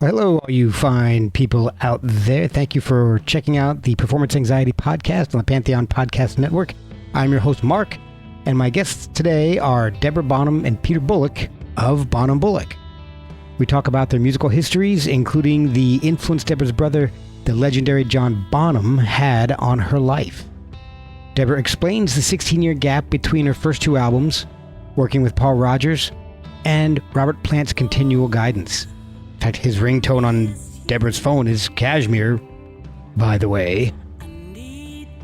Hello, all you fine people out there. Thank you for checking out the Performance Anxiety Podcast on the Pantheon Podcast Network. I'm your host, Mark, and my guests today are Deborah Bonham and Peter Bullick of Bonham Bullick. We talk about their musical histories, including the influence Deborah's brother, the legendary John Bonham, had on her life. Deborah explains the 16-year gap between her first two albums, working with Paul Rodgers, and Robert Plant's continual guidance. In fact, his ringtone on Deborah's phone is Cashmere, by the way.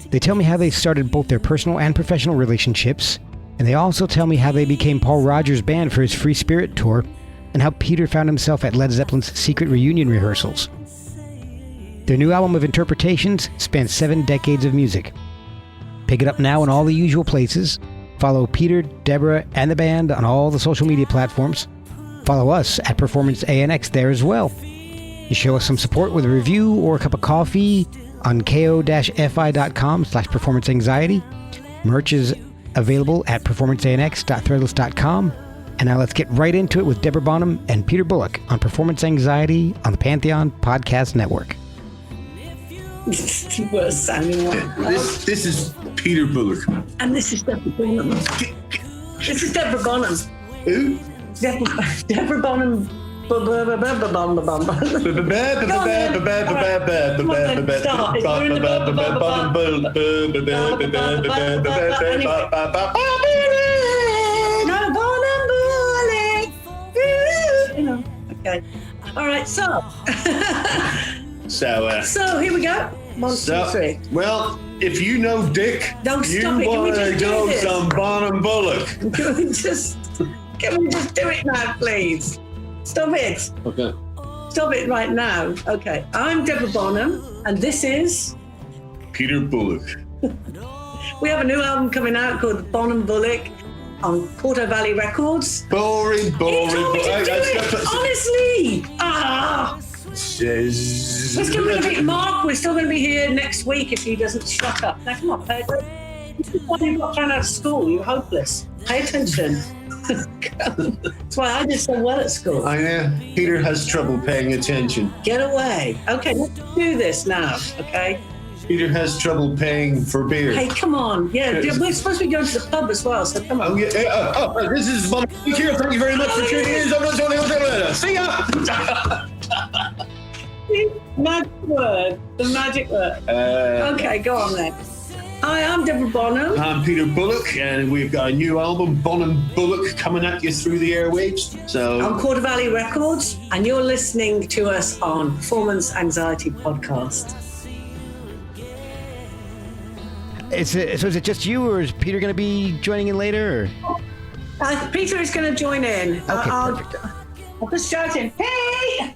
They tell me how they started both their personal and professional relationships, and they also tell me how they became Paul Rodgers' band for his Free Spirit tour, and how Peter found himself at Led Zeppelin's secret reunion rehearsals. Their new album of interpretations spans 7 decades of music. Pick it up now in all the usual places. Follow Peter, Deborah, and the band on all the social media platforms. Follow us at Performance ANX there as well. You show us some support with a review or a cup of coffee on ko-fi.com/performanceanxiety. Merch is available at performanceanx.threadless.com. And now let's get right into it with Deborah Bonham and Peter Bullick on Performance Anxiety on the Pantheon Podcast Network. Worst sounding one. This is Peter Bullick. And this is Deborah Bonham. This is Deborah Bonham. Who? Deborah Bonham. Okay. All right. So here we go. 1, 2, 3. Well, if you know Dick, Don't you stop it. want to go some Bonham Bullock. Can we just do it now, please? Stop it. Okay. Stop it right now. Okay. I'm Deborah Bonham, and this is Peter Bullick. We have a new album coming out called Bonham Bullick on Porto Valley Records. Boring. He told me to do it, honestly. We're still going to be Mark. We're still going to be here next week if he doesn't shut up. Now, come on, Pedro. This is why you got thrown out of school. You're hopeless. Pay attention. That's why I did so well at school. I know. Peter has trouble paying attention. Get away. Okay, let's do this now. Okay. Peter has trouble paying for beer. Hey, come on. Yeah, we're supposed to be going to the pub as well, so come on. Oh, yeah. This is Bonham here. Thank you very much for tuning in. See ya. Magic word. The magic word. Okay, go on then. Hi, I'm Deborah Bonham. I'm Peter Bullick, and we've got a new album, Bonham Bullick, coming at you through the airwaves. On Porto Valley Records, and you're listening to us on Performance Anxiety Podcast. So is it just you, or is Peter going to be joining in later? Or? Peter is going to join in. Okay, I'll just shout in, hey!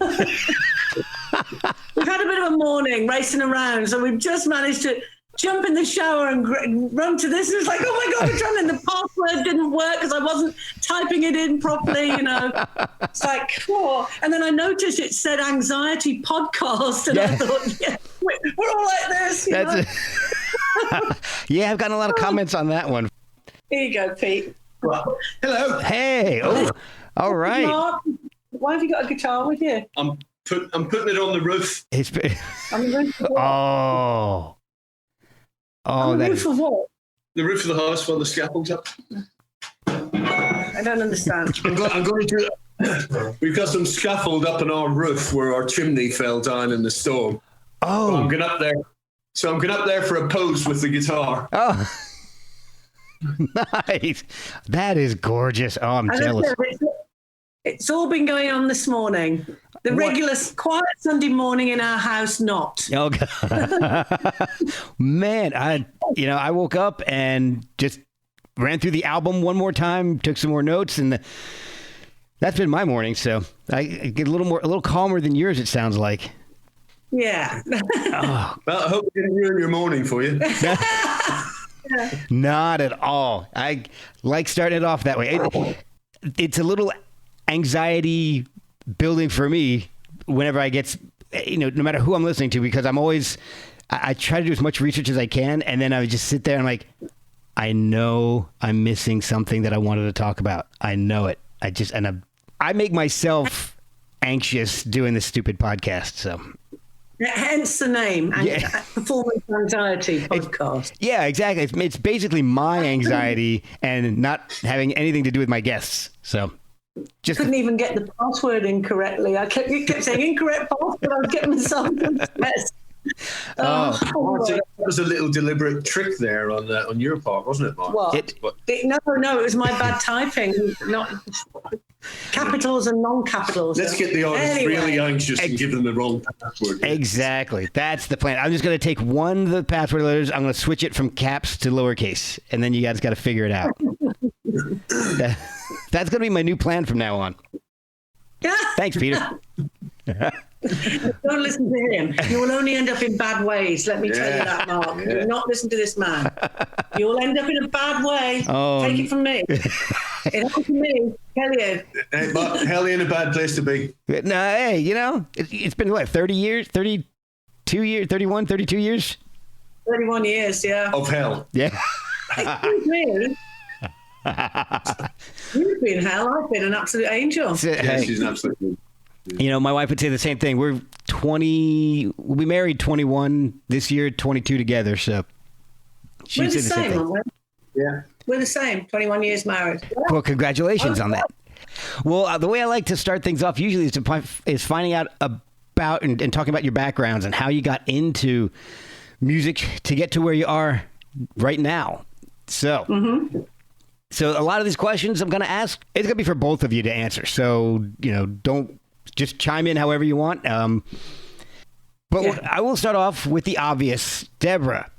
We've had a bit of a morning racing around, so we've just managed to jump in the shower and run to this. And it's like, oh my God, we're trying, and the password didn't work because I wasn't typing it in properly, It's like, oh. And then I noticed it said Anxiety Podcast, and I thought, yeah, we're all like this, Yeah, I've gotten a lot of comments on that one. Here you go, Pete. Well, hello. Hey, all right. Mark, why have you got a guitar with you? I'm putting it on the roof. On the roof of what? Oh, the roof of what? The roof of the house while the scaffold's up. I don't understand. I'm going to. We've got some scaffold up on our roof where our chimney fell down in the storm. Oh. So I'm going up there. For a pose with the guitar. Oh, nice. That is gorgeous. Oh, I'm jealous. It's all been going on this morning. The regular quiet Sunday morning in our house, not. Oh, God. Man, I woke up and just ran through the album one more time, took some more notes, and that's been my morning. So I get a little calmer than yours, it sounds like. Yeah. Oh. Well, I hope it didn't ruin your morning for you. Not at all. I like starting it off that way. It's a little anxiety building for me whenever I get, no matter who I'm listening to, because I try to do as much research as I can, and then I would just sit there and I'm like, I know I'm missing something that I wanted to talk about. I know it. I make myself anxious doing this stupid podcast. So. Hence the name, Performance Anxiety Podcast. Yeah, exactly. It's basically my anxiety and not having anything to do with my guests. So, couldn't even get the password in correctly. You kept saying incorrect password. I was getting myself stressed. So that was a little deliberate trick there on your part, wasn't it, Mark? What? No, it was my bad typing. Not capitals and non-capitals. Let's get the audience really anxious and give them the wrong password. Exactly. That's the plan. I'm just going to take one of the password letters. I'm going to switch it from caps to lowercase, and then you guys got to figure it out. That's going to be my new plan from now on. Thanks, Peter. Don't listen to him. You will only end up in bad ways. Let me tell you that, Mark. Do not listen to this man. You will end up in a bad way. Take it from me. It happened to me. Tell you. Hey, but hell ain't a bad place to be. No, hey, it's been what, 30 years, 32 years, 31, 32 years? 31 years, yeah. Of hell. Yeah. Excuse me. You've been hell. I've been an absolute angel. Yeah, she's an absolute. My wife would say the same thing. We'll be married 21 this year, 22 together. So we're the same, aren't we? Yeah. We're the same. 21 years married. Well, congratulations on that. Well, the way I like to start things off usually is finding out about and talking about your backgrounds and how you got into music to get to where you are right now. So, So a lot of these questions I'm going to ask, it's going to be for both of you to answer. So, don't just chime in however you want. But I will start off with the obvious. Deborah,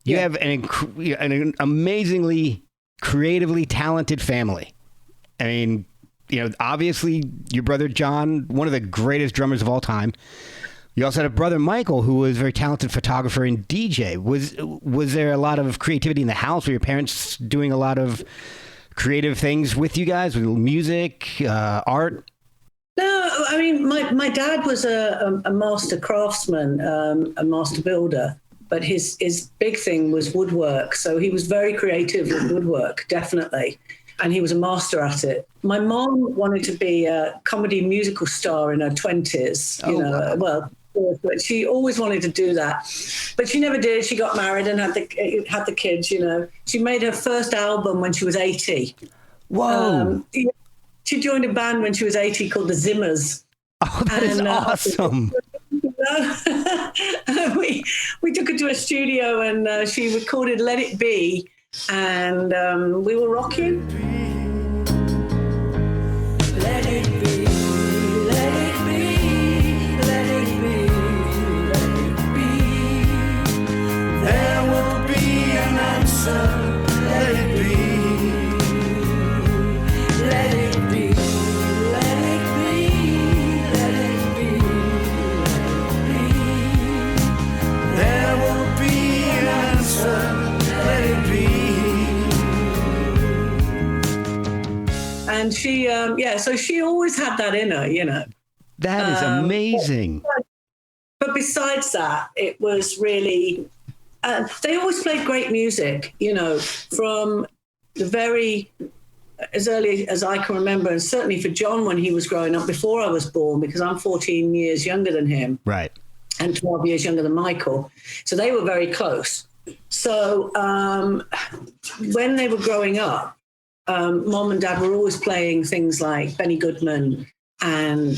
you have an amazingly creatively talented family. I mean, obviously your brother John, one of the greatest drummers of all time. You also had a brother Michael, who was a very talented photographer and DJ. Was there a lot of creativity in the house? Were your parents doing a lot of creative things with you guys, with music, art? No, I mean, my dad was a master craftsman, a master builder, but his big thing was woodwork. So he was very creative with woodwork, definitely. And he was a master at it. My mom wanted to be a comedy musical star in her 20s, wow. But she always wanted to do that. But she never did. She got married and had the kids, She made her first album when she was 80. Whoa. She joined a band when she was 80 called the Zimmers. Oh, that is awesome. We took her to a studio and she recorded Let It Be. And we were rocking. Let it be, let it be, let it be, let it be. There will be an answer. Let it be, let it be, let it be, let it be, let it be. There will be an answer. Let it be. And she, so she always had that in her, That is amazing. But besides that, it was really, they always played great music, from the very, as early as I can remember, and certainly for John when he was growing up before I was born, because I'm 14 years younger than him. Right. And 12 years younger than Michael. So they were very close. So when they were growing up, Mom and Dad were always playing things like Benny Goodman and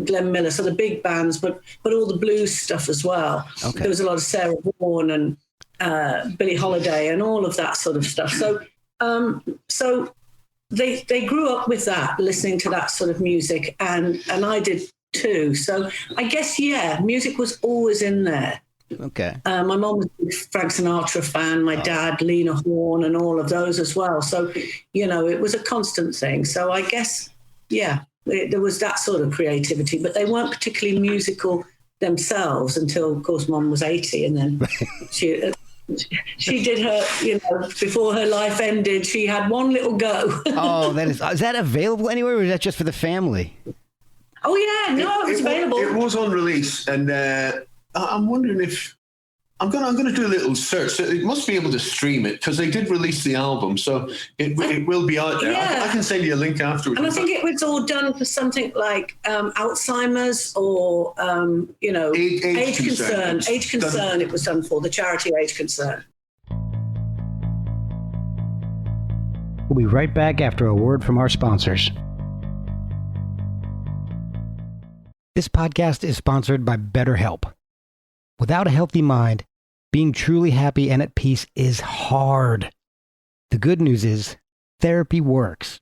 Glenn Miller, so the big bands, but all the blues stuff as well. Okay. There was a lot of Sarah Vaughan and Billie Holiday and all of that sort of stuff. So they grew up with that, listening to that sort of music, and I did too. So I guess, music was always in there. Okay. My mom was a Frank Sinatra fan, my dad, Lena Horne, and all of those as well. So, it was a constant thing. So I guess, there was that sort of creativity, but they weren't particularly musical themselves until, of course, Mom was 80. And then she did her, before her life ended, she had one little go. Oh, is that available anywhere, or is that just for the family? Oh, yeah, no, it was available. It was on release, and I'm wondering if I'm gonna do a little search. It must be able to stream it because they did release the album, so it will be out there. Yeah. I can send you a link afterwards. And I think it was all done for something like Alzheimer's or age concern. Age concern. It was done for the charity Age Concern. We'll be right back after a word from our sponsors. This podcast is sponsored by BetterHelp. Without a healthy mind, being truly happy and at peace is hard. The good news is therapy works.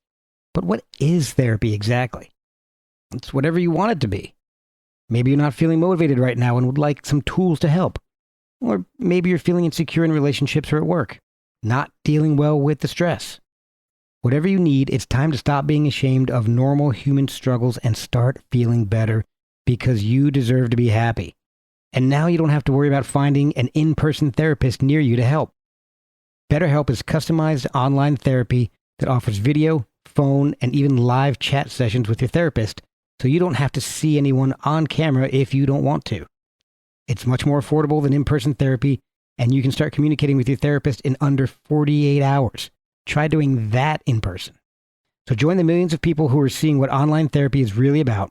But what is therapy exactly? It's whatever you want it to be. Maybe you're not feeling motivated right now and would like some tools to help. Or maybe you're feeling insecure in relationships or at work, not dealing well with the stress. Whatever you need, it's time to stop being ashamed of normal human struggles and start feeling better because you deserve to be happy. And now you don't have to worry about finding an in-person therapist near you to help. BetterHelp is customized online therapy that offers video, phone, and even live chat sessions with your therapist, so you don't have to see anyone on camera if you don't want to. It's much more affordable than in-person therapy, and you can start communicating with your therapist in under 48 hours. Try doing that in person. So join the millions of people who are seeing what online therapy is really about.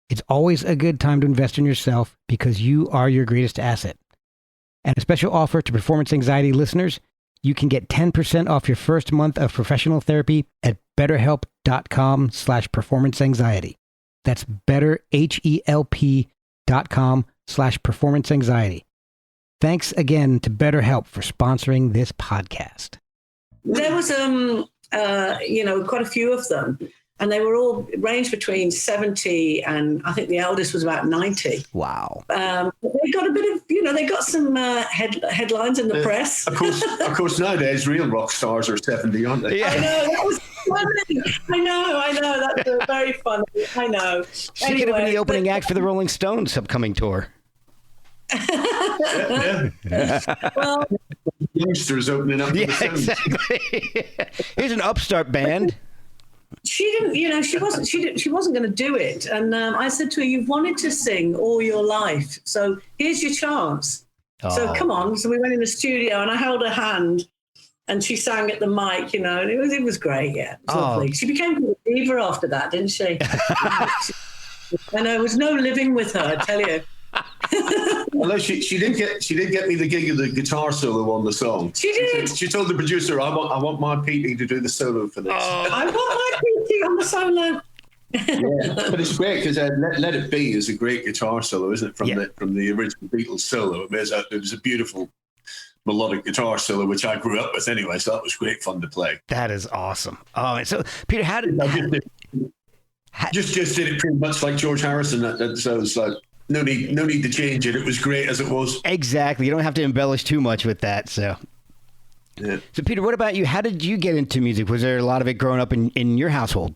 It's always a good time to invest in yourself because you are your greatest asset. And a special offer to Performance Anxiety listeners, you can get 10% off your first month of professional therapy at betterhelp.com/performanceanxiety. That's betterhelp.com/performanceanxiety. Thanks again to BetterHelp for sponsoring this podcast. There was quite a few of them, and they were all ranged between 70 and I think the eldest was about 90. Wow. They got a bit of, they got some headlines in the press. Of course, nowadays real rock stars are 70, aren't they? Yeah. I know, that was funny. I know, that's very funny. I know. She could have been the opening act for the Rolling Stones upcoming tour. Well, youngsters opening up. Yeah, exactly. Here's an upstart band. She didn't, she wasn't going to do it. And I said to her, you've wanted to sing all your life, so here's your chance. Oh. So come on. So we went in the studio and I held her hand and she sang at the mic, and it was great. Yeah, it was lovely. She became a diva after that, didn't she? And there was no living with her, I tell you. Although she did get me the gig of the guitar solo on the song. She did. She told the producer, I want my PT to do the solo for this. I want my PT on the solo. Yeah, but it's great because Let It Be is a great guitar solo, isn't it? From the original Beatles solo. It was a beautiful melodic guitar solo, which I grew up with anyway, so that was great fun to play. That is awesome. Oh, so Peter, how did just did it pretty much like George Harrison? So it's like. No need to change it. It was great as it was. Exactly. You don't have to embellish too much with that. So, yeah. So Peter, what about you? How did you get into music? Was there a lot of it growing up in your household?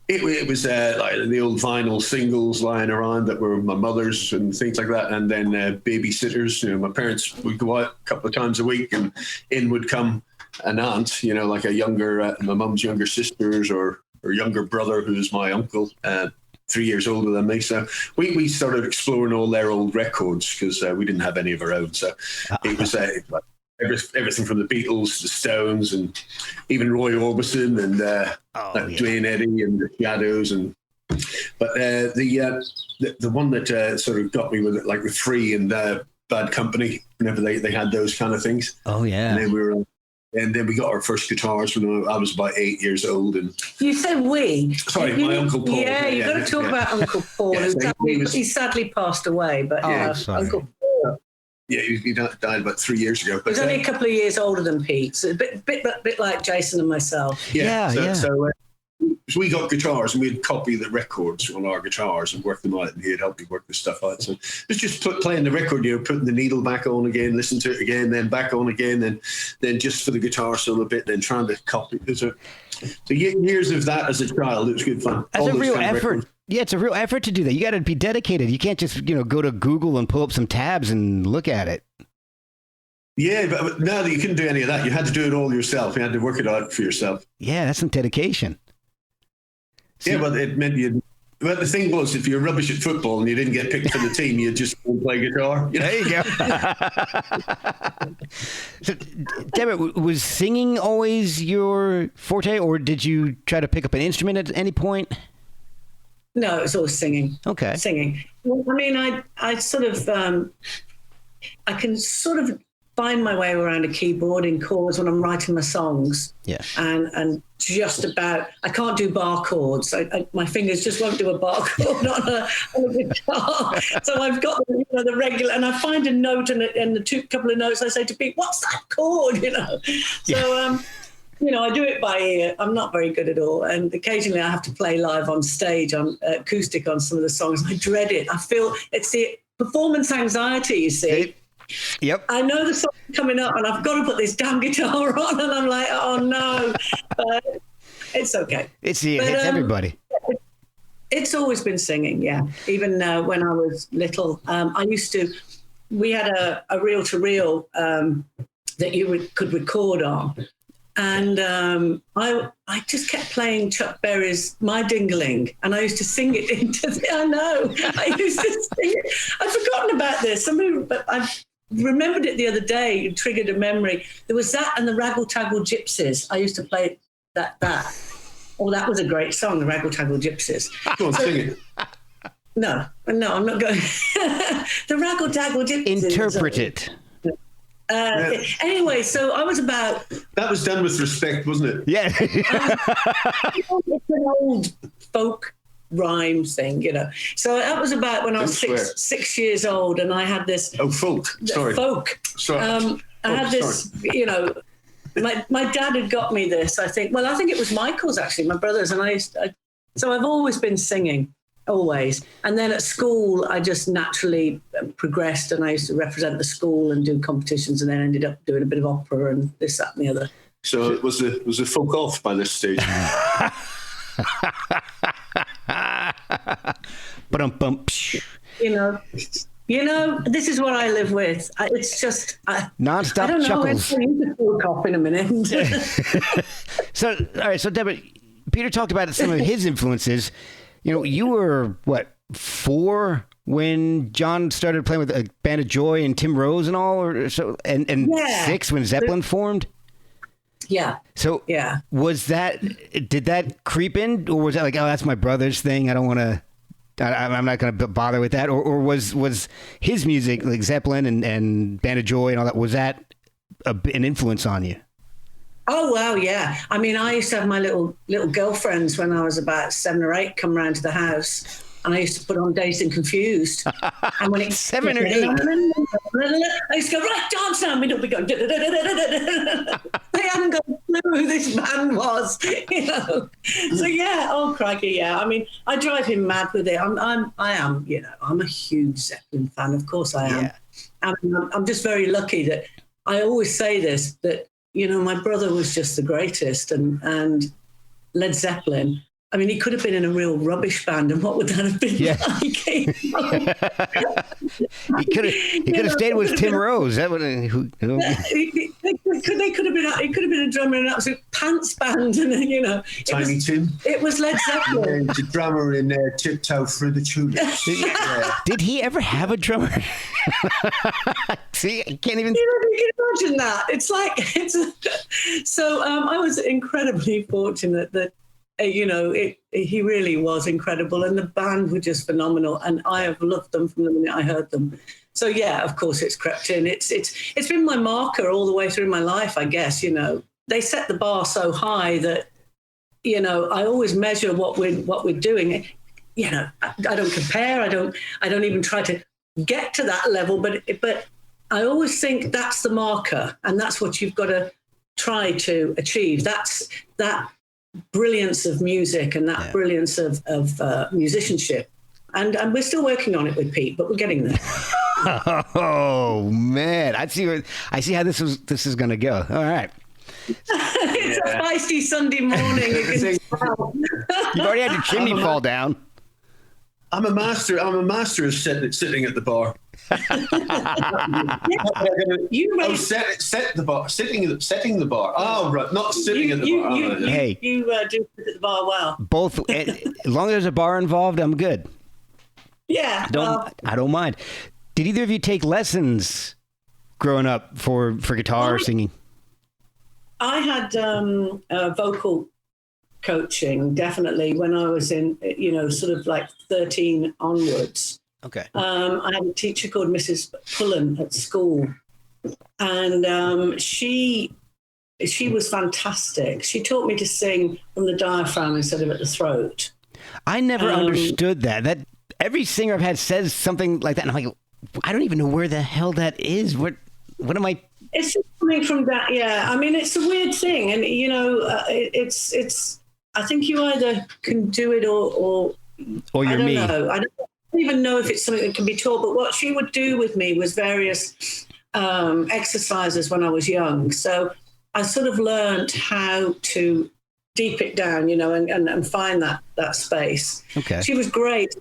It was like the old vinyl singles lying around that were my mother's and things like that. And then babysitters. My parents would go out a couple of times a week, and in would come an aunt, like a younger, my mum's younger sisters or younger brother, who's my uncle. 3 years older than me, so we started exploring all their old records because we didn't have any of our own. So it was everything from the Beatles, the Stones, and even Roy Orbison and Duane Eddy and the Shadows. But the one that sort of got me with it, like the Free and Bad Company, whenever they had those kind of things. Oh yeah. And then we got our first guitars when I was about 8 years old. And you said we. Sorry, my Uncle Paul. Yeah, you've got to talk about Uncle Paul. He sadly passed away, but Uncle Paul. Yeah, he died about 3 years ago. But he's only a couple of years older than Pete, so a bit like Jason and myself. So we got guitars and we'd copy the records on our guitars and work them out, and he'd help me work the stuff out. So it's just playing the record, putting the needle back on again, listen to it again, then back on again, then just for the guitar solo a bit, then trying to copy. So years of that as a child, it was good fun. That's a real effort. Yeah, it's a real effort to do that. You got to be dedicated. You can't just go to Google and pull up some tabs and look at it. Yeah, but now that you couldn't do any of that, you had to do it all yourself. You had to work it out for yourself. Yeah, that's some dedication. Yeah, but it meant But the thing was, if you're rubbish at football and you didn't get picked for the team, you'd just go and play guitar. You know? There you go. So, Deborah, was singing always your forte, or did you try to pick up an instrument at any point? No, it was always singing. Okay. Singing. Well, I mean, I sort of, I can sort of find my way around a keyboard in chords when I'm writing my songs. Yeah. And just about, I can't do bar chords. My fingers just won't do a bar chord on a guitar. So I've got the regular, and I find a note and the couple of notes I say to Pete, what's that chord, So, I do it by ear. I'm not very good at all. And occasionally I have to play live on stage on acoustic on some of the songs. I dread it. I feel it's the performance anxiety, you see. Yep. I know the song's coming up and I've got to put this damn guitar on, and I'm like, oh no. But it's okay. It's everybody. It's always been singing, yeah. Even when I was little, we had a reel-to-reel that you could record on. And I just kept playing Chuck Berry's My Ding-a-Ling, and I used to sing it I used to sing it. I'd forgotten about this. But I remembered it the other day. It triggered a memory. There was that and the Raggle Taggle Gypsies. I used to play that. Oh, that was a great song, the Raggle Taggle Gypsies. Go on, sing it. No, I'm not going. The Raggle Taggle Gypsies. Interpret it. Anyway, so I was about... That was done with respect, wasn't it? Yeah. It's an old folk rhyme thing, So that was about when I was six years old, and I had this... Oh, folk. Sorry. Folk. Sorry. I had this, my dad had got me this, I think. Well, I think it was Michael's, actually, my brother's, and so I've always been singing. Always. And then at school, I just naturally progressed, and I used to represent the school and do competitions, and then ended up doing a bit of opera and this, that, and the other. So it was a folk off by this stage. This is what I live with. It's just non-stop I don't know. chuckles. I'm going to folk off in a minute. So, all right. So, Deborah, Peter talked about some of his influences. You were, 4 when John started playing with a Band of Joy and Tim Rose and all, or so, and 6 when Zeppelin formed? Yeah. So did that creep in, or was that like, oh, that's my brother's thing, I'm not going to bother with that? Or was his music, like Zeppelin and Band of Joy and all that, was that an influence on you? Oh, wow, yeah. I mean, I used to have my little girlfriends when I was about 7 or 8 come round to the house, and I used to put on Dazed and Confused. And when it's 7 or 8, I used to go, right, dance now. We'd be going, I hadn't got a clue who this band was, So yeah, oh crikey, yeah. I mean, I drive him mad with it. I'm a huge Zeppelin fan. Of course I am. Yeah. I'm just very lucky that I always say this, that my brother was just the greatest, and Led Zeppelin. I mean, he could have been in a real rubbish band, and what would that have been like? He could have stayed with Tim Rose. That would. He could have been a drummer in an absolute pants band, and Tiny Tim. It was Led Zeppelin. The drummer in Tiptoe Through the Tulips. Did he ever have a drummer? See, I can't even. You can imagine that. So I was incredibly fortunate that. He really was incredible, and the band were just phenomenal, and I have loved them from the minute I heard them. So yeah, of course it's crept in. It's been my marker all the way through my life, I guess. They set the bar so high that I always measure what we're doing. I don't compare. I don't even try to get to that level, but I always think that's the marker, and that's what you've got to try to achieve. That's that brilliance of music and that brilliance of musicianship, and we're still working on it with Pete, but we're getting there. Oh man, I see how this is going to go. All right. It's a feisty Sunday morning. You've already had your chimney fall down. I'm a master of sitting at the bar. Set the bar, setting the bar. Oh, right, not sitting at the bar. Hey, you do sit at the bar well. Both, as long as there's a bar involved, I'm good. Yeah, I don't mind. Did either of you take lessons growing up for guitar or singing? I had vocal coaching, definitely, when I was in, sort of like 13 onwards. Okay. I had a teacher called Mrs. Pullen at school, and she was fantastic. She taught me to sing from the diaphragm instead of at the throat. I never understood that. That every singer I've had says something like that, and I'm like, I don't even know where the hell that is. What am I? It's just coming from that. Yeah, I mean, it's a weird thing, and it's. I think you either can do it or you're me. I don't even know if it's something that can be taught. But what she would do with me was various exercises when I was young. So I sort of learned how to deep it down, and find that space. Okay. She was great,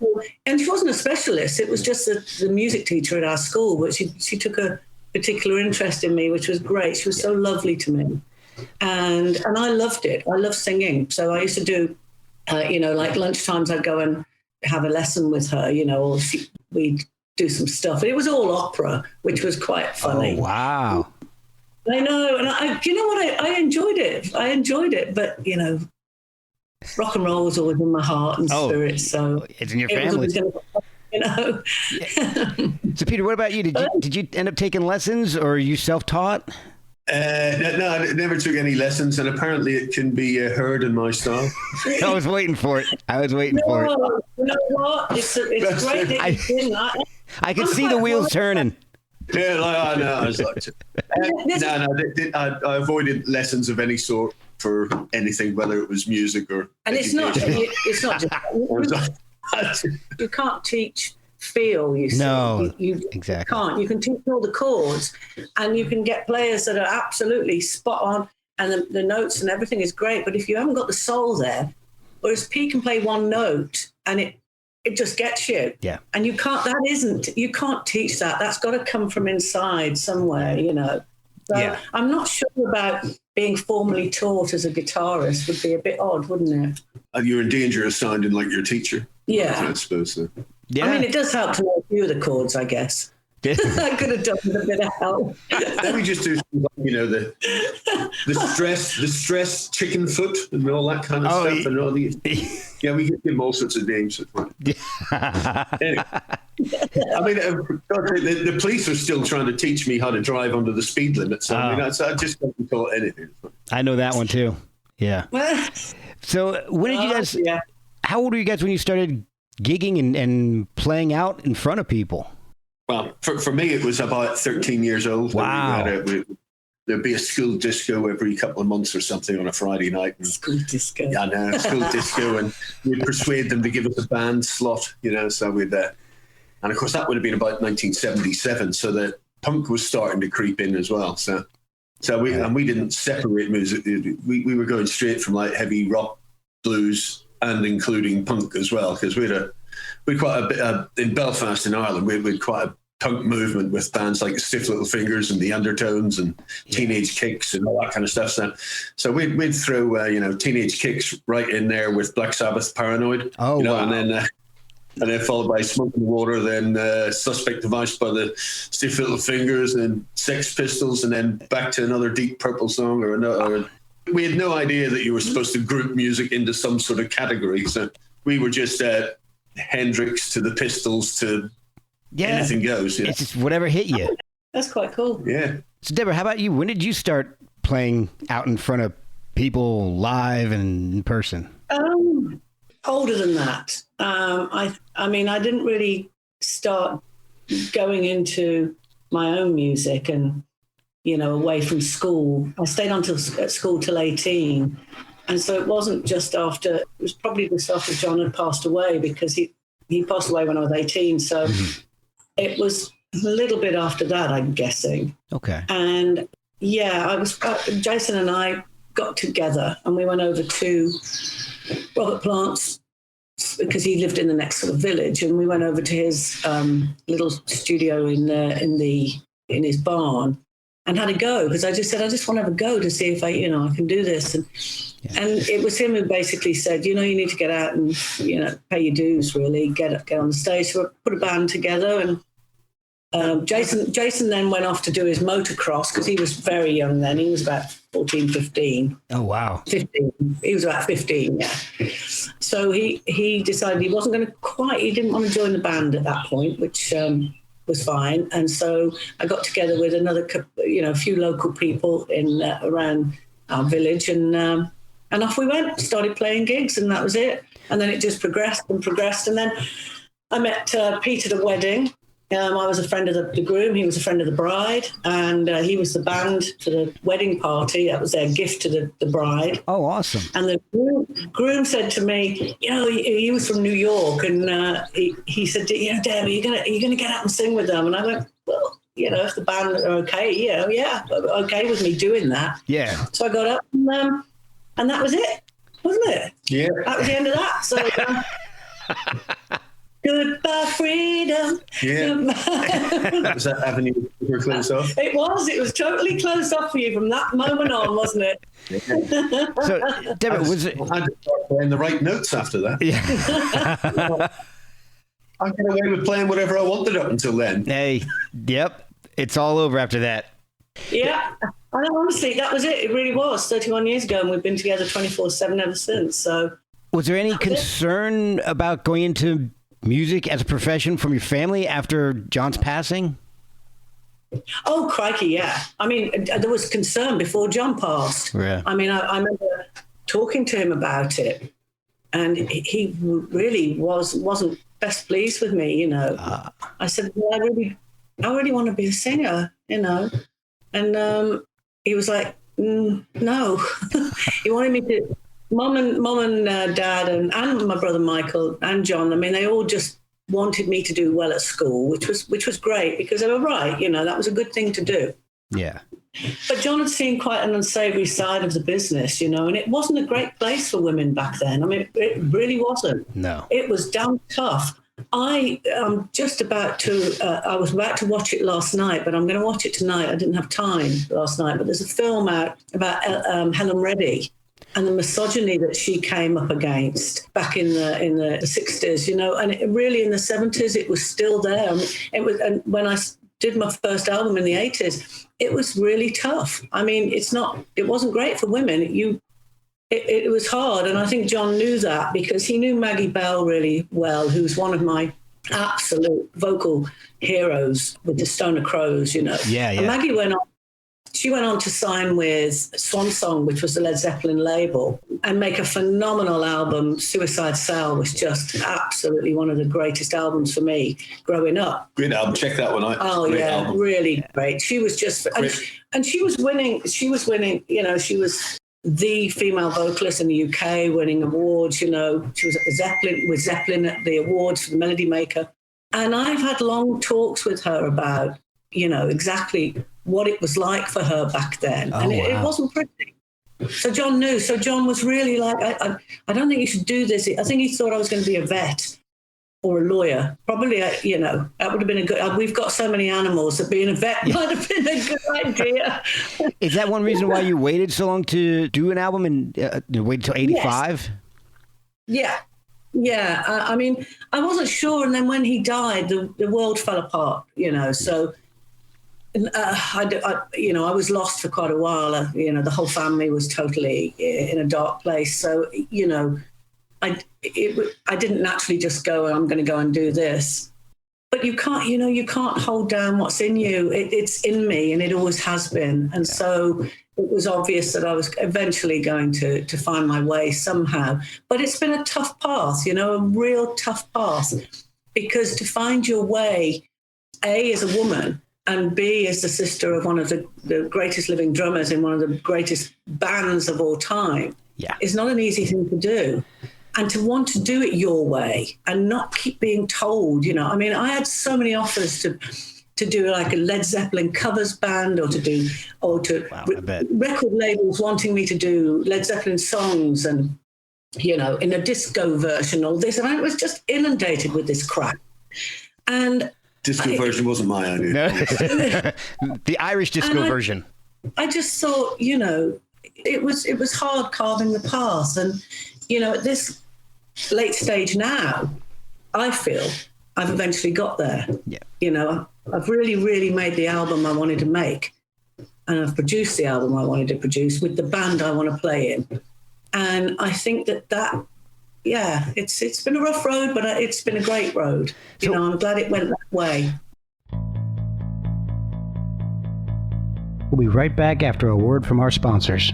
and she wasn't a specialist. It was just the music teacher at our school, but she took a particular interest in me, which was great. She was so lovely to me, and I loved it. I loved singing, so I used to do, like lunchtimes I'd go and have a lesson with her, or we'd do some stuff. It was all opera, which was quite funny. Oh, wow. I know, and I enjoyed it, but rock and roll was always in my heart and spirit, so it's in your family. So, Peter, what about you? Did you end up taking lessons, or are you self-taught? No, I never took any lessons, and apparently it can be heard in my style. I was waiting for it. You know what? It's great that you didn't. I could see the wheels turning. Yeah, I know. I was like, I avoided lessons of any sort for anything, whether it was music or. And education. It's not just. You can't teach feel. You see. No, you exactly. Can't. You can teach all the chords, and you can get players that are absolutely spot on, and the notes and everything is great. But if you haven't got the soul there, whereas P can play one note and it just gets you. Yeah. And you can't teach that. That's got to come from inside somewhere, So yeah. I'm not sure about being formally taught as a guitarist. Would be a bit odd, wouldn't it? You're in danger of sounding like your teacher. Yeah. I suppose so. Yeah. I mean, it does help to know a few of the chords, I guess. I could have done with a bit of help. Let me just do, the stress chicken foot and all that kind of stuff, and all these. Yeah, we give them all sorts of names. Anyway. I mean, the police are still trying to teach me how to drive under the speed limit. So I just haven't taught anything. I know that one too. Yeah. So when did you guys? Yeah. How old were you guys when you started gigging and playing out in front of people? Well, for me, it was about 13 years old. Wow. There'd be a school disco every couple of months or something on a Friday night. School disco. Yeah, no, school disco. And we'd persuade them to give us a band slot, so we'd... and of course, that would have been about 1977. So the punk was starting to creep in as well. So we didn't separate music. We were going straight from like heavy rock, blues, and including punk as well, because we quite a bit in Belfast in Ireland. We had quite a punk movement with bands like Stiff Little Fingers and the Undertones and Teenage Kicks and all that kind of stuff. So we'd throw Teenage Kicks right in there with Black Sabbath, Paranoid. Oh, wow. And then followed by Smoke in the Water, then Suspect Device by the Stiff Little Fingers, and Sex Pistols, and then back to another Deep Purple song or another. We had no idea that you were supposed to group music into some sort of category. So we were just Hendrix to the Pistols to anything goes. It's just whatever hit you. That's quite cool. Yeah. So Deborah, how about you? When did you start playing out in front of people live and in person? Older than that. I mean, I didn't really start going into my own music and, away from school. I stayed on at school till 18. And so it wasn't just after, it was probably just after John had passed away, because he passed away when I was 18. So it was a little bit after that, I'm guessing. Okay. And Jason and I got together and we went over to Robert Plant's because he lived in the next sort of village, and we went over to his little studio in his barn and had a go, because I just said, I just want to have a go to see if I can do this. And it was him who basically said, you need to get out and, pay your dues, really, get on the stage. So I put a band together, and Jason then went off to do his motocross, because he was very young then. He was about 14, 15. Oh, wow. 15. He was about 15, yeah. So he decided he wasn't going to he didn't want to join the band at that point, which was fine. And so I got together with another, a few local people around our village, and off we went, started playing gigs, and that was it. And then it just progressed and progressed. And then I met Pete at a wedding. I was a friend of the groom. He was a friend of the bride, and he was the band for the wedding party. That was their gift to the bride. Oh, awesome. And the groom said to me, he was from New York, and he said, Deb, are you gonna get up and sing with them? And I went, well, if the band are okay, yeah, okay with me doing that. Yeah. So I got up, and that was it, wasn't it? Yeah. That was the end of that. So. Goodbye, freedom. Yeah. Was that avenue were closed off? It was totally closed off for you from that moment on, wasn't it? Yeah. So, Deborah, was it? I had to start playing the right notes after that. Yeah. I got away with playing whatever I wanted up until then. Hey, yep. It's all over after that. Yeah. Honestly, that was it. It really was 31 years ago, and we've been together 24/7 ever since. So, was there any concern about going into music as a profession from your family after John's passing? Oh, crikey, yeah. I mean, there was concern before John passed. Yeah. I mean, I remember talking to him about it, and he really wasn't best pleased with me, I said, well, I really want to be a singer, and he was like, no. He wanted me to. Mum and Dad and my brother Michael and John, I mean, they all just wanted me to do well at school, which was great, because they were right. That was a good thing to do. Yeah. But John had seen quite an unsavory side of the business, and it wasn't a great place for women back then. I mean, it really wasn't. No. It was damn tough. I was about to watch it last night, but I'm going to watch it tonight. I didn't have time last night, but there's a film out about Helen Reddy and the misogyny that she came up against back in the 60s, and it really in the 70s, it was still there. I mean, and when I did my first album in the 80s, it was really tough. I mean, it wasn't great for women. It was hard. And I think John knew that, because he knew Maggie Bell really well, who's one of my absolute vocal heroes with the Stoner Crows, Yeah. And Maggie went on to sign with Swan Song, which was the Led Zeppelin label, and make a phenomenal album. Suicide Cell was just absolutely one of the greatest albums for me growing up. Great album. Check that one out. Oh, great yeah, album. really great. She was just, and she was winning, she was the female vocalist in the UK, winning awards, She was with Zeppelin at the awards for the Melody Maker. And I've had long talks with her about, exactly what it was like for her back then. Oh, and it wasn't pretty. So John knew. So John was really like, I don't think you should do this. I think he thought I was going to be a vet or a lawyer. Probably, that would have been a good, we've got so many animals that being a vet might have been a good idea. Is that one reason why you waited so long to do an album and waited till 85? Yes. Yeah. I mean, I wasn't sure. And then when he died, the world fell apart, so I was lost for quite a while. The whole family was totally in a dark place. So, I didn't naturally just go, I'm going to go and do this. But you can't hold down what's in you. It's in me, and it always has been. And so it was obvious that I was eventually going to find my way somehow. But it's been a tough path, a real tough path, because to find your way, A, as a woman, and B, as the sister of one of the greatest living drummers in one of the greatest bands of all time, is not an easy thing to do. And to want to do it your way and not keep being told, I mean, I had so many offers to do like a Led Zeppelin covers band, or record labels wanting me to do Led Zeppelin songs, and in a disco version, all this. And I was just inundated with this crap. And disco version wasn't my idea. No. The Irish disco version. I just thought, it was hard carving the path. And, at this late stage now, I feel I've eventually got there. Yeah. I've really, really made the album I wanted to make. And I've produced the album I wanted to produce with the band I want to play in. And I think it's been a rough road, but it's been a great road. I'm glad it went that way. We'll be right back after a word from our sponsors.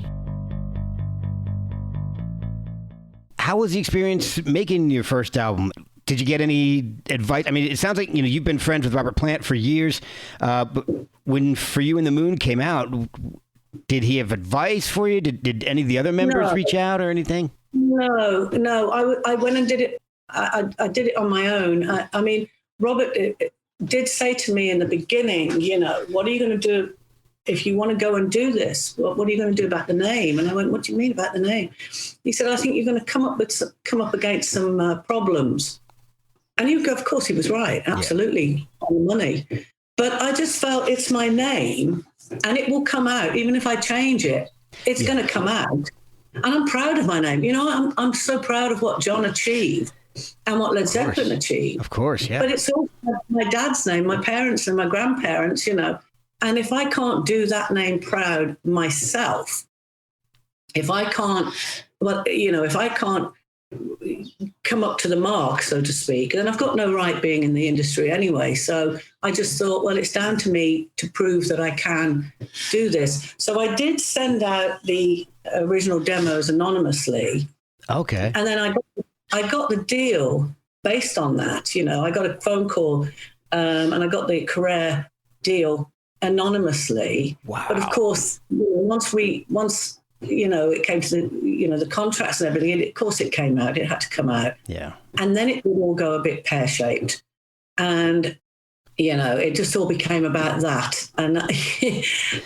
How was the experience making your first album? Did you get any advice? I mean, it sounds like, you've been friends with Robert Plant for years, but when For You and the Moon came out, did he have advice for you? Did any of the other members reach out or anything? No. I went and did it. I did it on my own. I mean, Robert did say to me in the beginning, what are you going to do if you want to go and do this? What are you going to do about the name? And I went, what do you mean about the name? He said, I think you're going to come up against some problems. And of course, he was right. Absolutely, on the money. But I just felt it's my name, and it will come out. Even if I change it, it's going to come out. And I'm proud of my name. I'm so proud of what John achieved and what Led Zeppelin achieved. Of course, yeah. But it's all my dad's name, my parents and my grandparents, And if I can't do that name proud myself, if I can't come up to the mark, so to speak, then I've got no right being in the industry anyway. So I just thought, well, it's down to me to prove that I can do this. So I did send out the original demos anonymously. Okay. And then I got the deal based on that. I got a phone call and I got the Carrere deal anonymously. Wow. But of course, once it came to the contracts and everything, of course it came out. It had to come out. Yeah. And then it would all go a bit pear-shaped. And, it just all became about that. And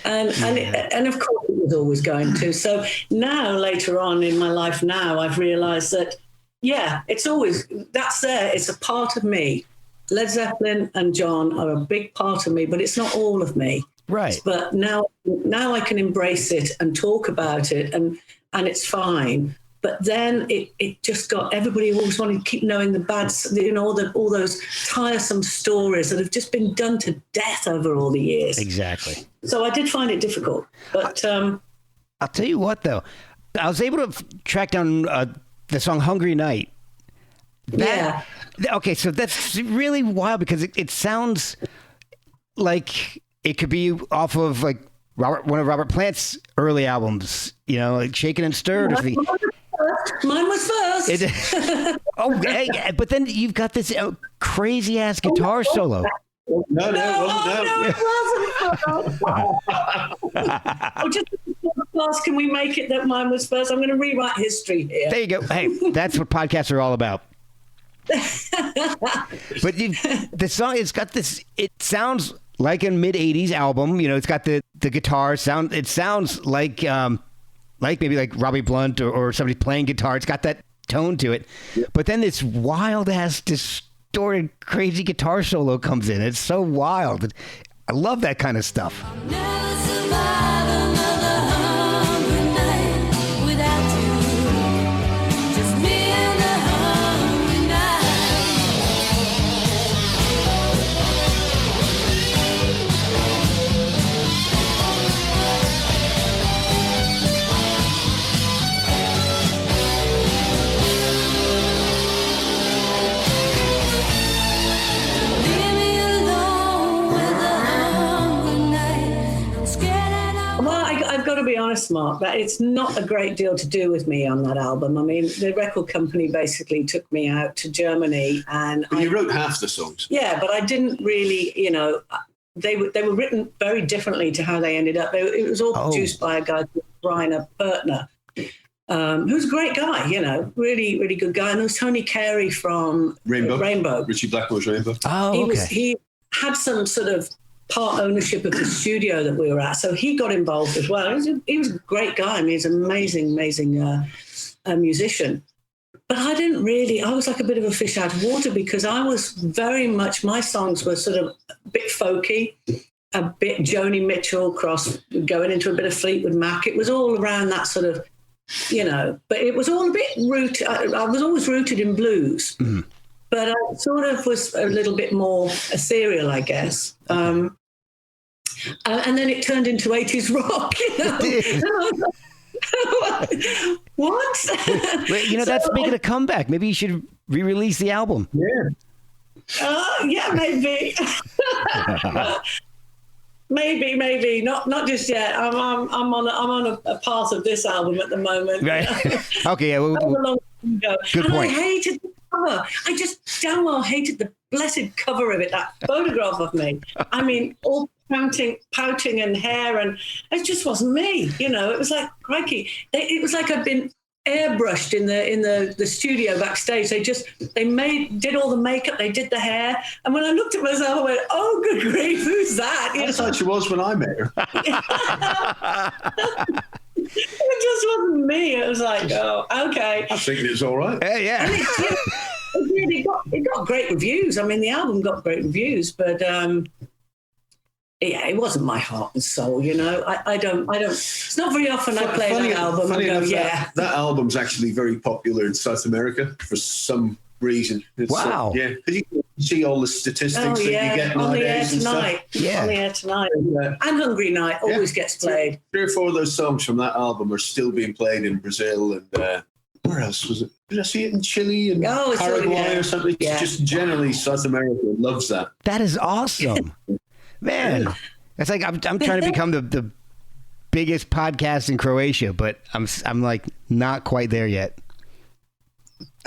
and of course it was always going to. So now, later on in my life now, I've realized that, that's there. It's a part of me. Led Zeppelin and John are a big part of me, but it's not all of me. Right. But now I can embrace it and talk about it, and it's fine. But then it just got, everybody always wanted to keep knowing the bad, all those tiresome stories that have just been done to death over all the years. Exactly. So I did find it difficult. But I'll tell you what, though. I was able to track down the song Hungry Night. Okay, so that's really wild because it sounds like it could be off of like one of Robert Plant's early albums, like Shaken and Stirred or something. Mine was first. But then you've got this crazy ass guitar solo. No, it wasn't. Just class, can we make it that mine was first? I'm going to rewrite history here. There you go. Hey, that's what podcasts are all about. But the song, it's got this, it sounds like a mid-'80s album. It's got the guitar sound. It sounds like maybe like Robbie Blunt or somebody playing guitar. It's got that tone to it. Yep. But then this wild-ass, distorted, crazy guitar solo comes in. It's so wild. I love that kind of stuff. To be honest, Mark, that it's not a great deal to do with me on that album. I mean, the record company basically took me out to Germany, and you wrote half the songs. Yeah, but I didn't really, they were written very differently to how they ended up. It was all produced by a guy called Rainer Pertner, who's a great guy, really, really good guy. And there was Tony Carey from Rainbow. Richie Blackmore's Rainbow. Oh, okay. He had some sort of part ownership of the studio that we were at, so he got involved as well. He was a great guy. I mean, he's an amazing musician. But I didn't really, I was like a bit of a fish out of water because I was very much, my songs were sort of a bit folky, a bit Joni Mitchell going into a bit of Fleetwood Mac. It was all around that sort of, but it was all a bit rooted. I was always rooted in blues, but I sort of was a little bit more ethereal, I guess. And then it turned into 80s rock, What? That's making a comeback. Maybe you should re-release the album. Yeah, maybe. maybe not just yet. I'm on a part of this album at the moment. Right. Okay. Yeah. Good point. I hated the cover. I just damn well hated the blessed cover of it. That photograph of me. I mean, all pouting and hair, and it just wasn't me. It was like, crikey. It was like I'd been airbrushed in the studio backstage. They did all the makeup, they did the hair, and when I looked at myself, I went, "Oh, good grief, who's that?" That's how she was when I met her. It just wasn't me. It was like, oh, okay. I think it's all right. Yeah. It got great reviews. I mean, the album got great reviews, but it wasn't my heart and soul. I don't. It's not very often I play that album and go, yeah. That album's actually very popular in South America for some reason. Wow. Yeah, because you can see all the statistics that you get on the air nowadays and tonight. stuff. Yeah, on the air tonight. And Hungry Night always gets played. 3 or 4 of those songs from that album are still being played in Brazil and where else was it? Did I see it in Chile and Paraguay or something? Yeah. Just generally South America loves that. That is awesome. Man, it's like I'm trying to become the biggest podcast in Croatia, but I'm like not quite there yet.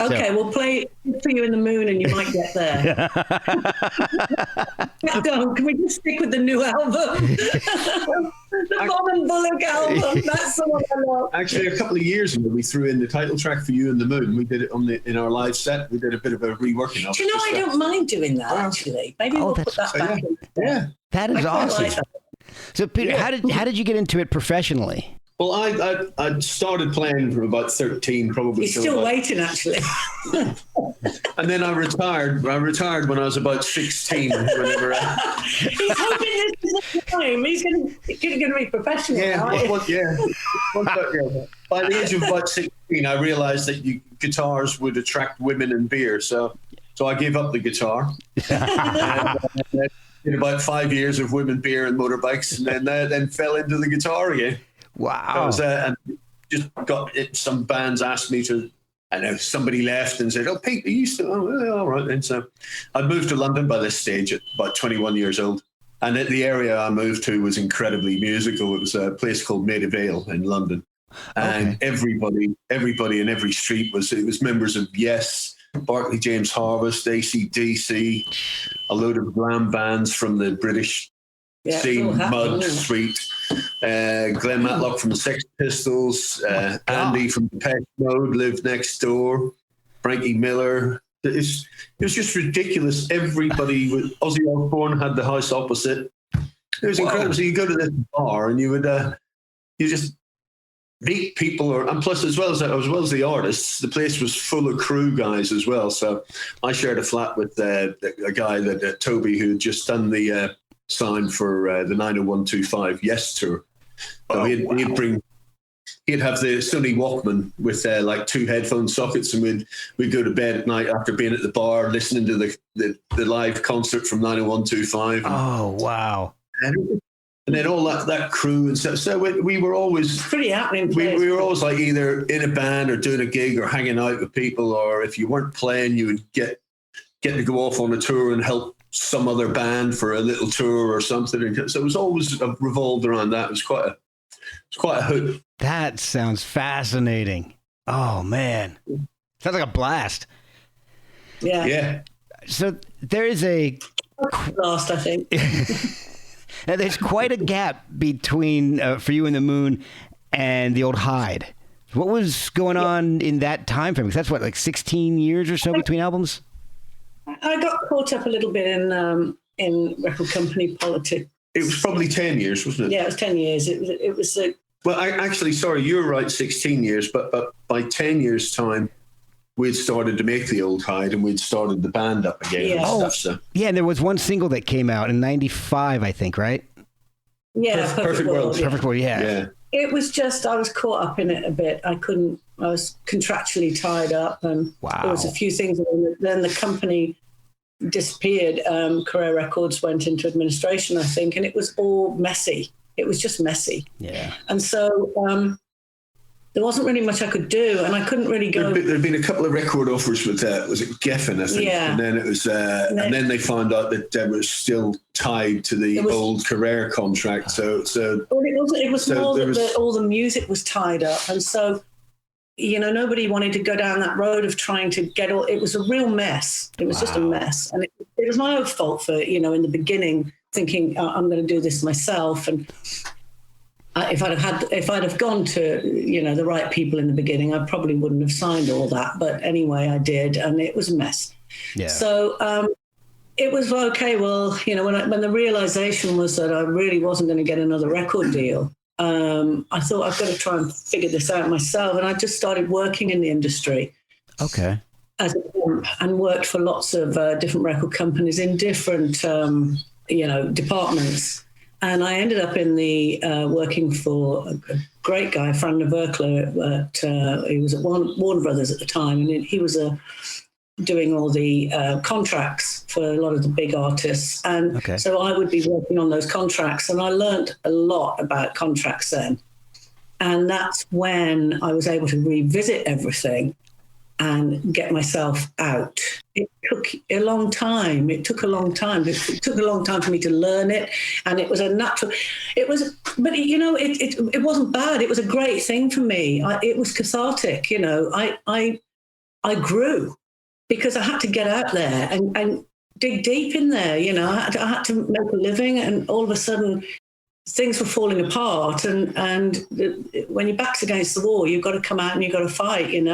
Okay, we'll play for you in the moon, and you might get there. Can we just stick with the new album, the Bonham Bullick album? That's the one I love. Actually, a couple of years ago, we threw in the title track for You and the Moon. We did it in our live set. We did a bit of a reworking of it. Do you know, I don't mind doing that, actually. Maybe we'll put that back in. Yeah. That is awesome. Like that. So, Peter, how did you get into it professionally? Well, I started playing from about 13, probably. He's still waiting, actually. And then I retired. I retired when I was about 16. Whenever He's hoping this is the time. He's going to be professional. Yeah, By the age of about 16, I realised that guitars would attract women and beer. So I gave up the guitar. And, did about 5 years of women, beer, and motorbikes, and then fell into the guitar again. Wow. And just got it. Some bands asked me to, I know somebody left and said, "Oh, Pete, you used to," oh, well, all right. And so I'd moved to London by this stage at about 21 years old. And the area I moved to was incredibly musical. It was a place called Maida Vale in London. And everybody in every street was members of Yes, Barclay James Harvest, AC/DC, a load of glam bands from the British scene, Mud, Sweet, Glenn Matlock from the Sex Pistols, Andy from Depeche Mode lived next door, Frankie Miller. It was just ridiculous. Everybody, Ozzy Osbourne had the house opposite. It was incredible. So you go to this bar and you would you just meet people, and plus as well as the artists, the place was full of crew guys as well. So I shared a flat with a guy that Toby, who had just done the sign for the 90125 Yes tour. So he'd have the Sony Walkman with like 2 headphone sockets, and we'd go to bed at night after being at the bar listening to the live concert from 90125. Oh wow! And then all that crew and stuff. So we were always pretty happening. We were always like either in a band or doing a gig or hanging out with people, or if you weren't playing, you would get to go off on a tour and help some other band for a little tour or something. So it was always revolved around that. It was quite a hoot. That sounds fascinating. Oh man, sounds like a blast. Yeah. Yeah. So there is a blast, I think. Now, there's quite a gap between For You and the Moon and the old Hyde. What was going on in that time frame? Because that's what, like 16 years or so between albums? I got caught up a little bit in record company politics. It was probably 10 years, wasn't it? Yeah, it was 10 years. It was. Well, sorry, you're right, 16 years, but by 10 years' time, we'd started to make the Old Hyde and we'd started the band up again and stuff. So yeah, and there was one single that came out in '95, I think, right? Yeah, Perfect World. Yeah. Perfect World, yeah. It was just, I was caught up in it a bit. I was contractually tied up, and there was a few things. Then the company disappeared. Career Records went into administration, I think, and it was all messy. It was just messy. Yeah. And so there wasn't really much I could do, and I couldn't really go. There'd been a couple of record offers with was it Geffen, I think? Yeah. And then it was, and then they found out that Deborah was still tied to the old Career contract. So well, it was more that all the music was tied up, and so nobody wanted to go down that road of trying to get all. It was a real mess. It was just a mess, and it was my own fault for in the beginning thinking I'm going to do this myself, and if I'd have gone to the right people in the beginning, I probably wouldn't have signed all that. But anyway, I did, and it was a mess. Yeah. So it was okay. Well, when the realization was that I really wasn't going to get another record deal, I thought I've got to try and figure this out myself, and I just started working in the industry. Okay. As a pimp, and worked for lots of different record companies in different departments. And I ended up in the working for a great guy, Fran de Verkler, he was at Warner Brothers at the time, and he was doing all the contracts for a lot of the big artists. And so I would be working on those contracts, and I learned a lot about contracts then. And that's when I was able to revisit everything and get myself out. It took a long time. It took a long time for me to learn it, and it was a natural. But it wasn't bad. It was a great thing for me. It was cathartic. I grew because I had to get out there and dig deep in there. I had to make a living, and all of a sudden things were falling apart, and when your back's against the wall, you've got to come out and you've got to fight, and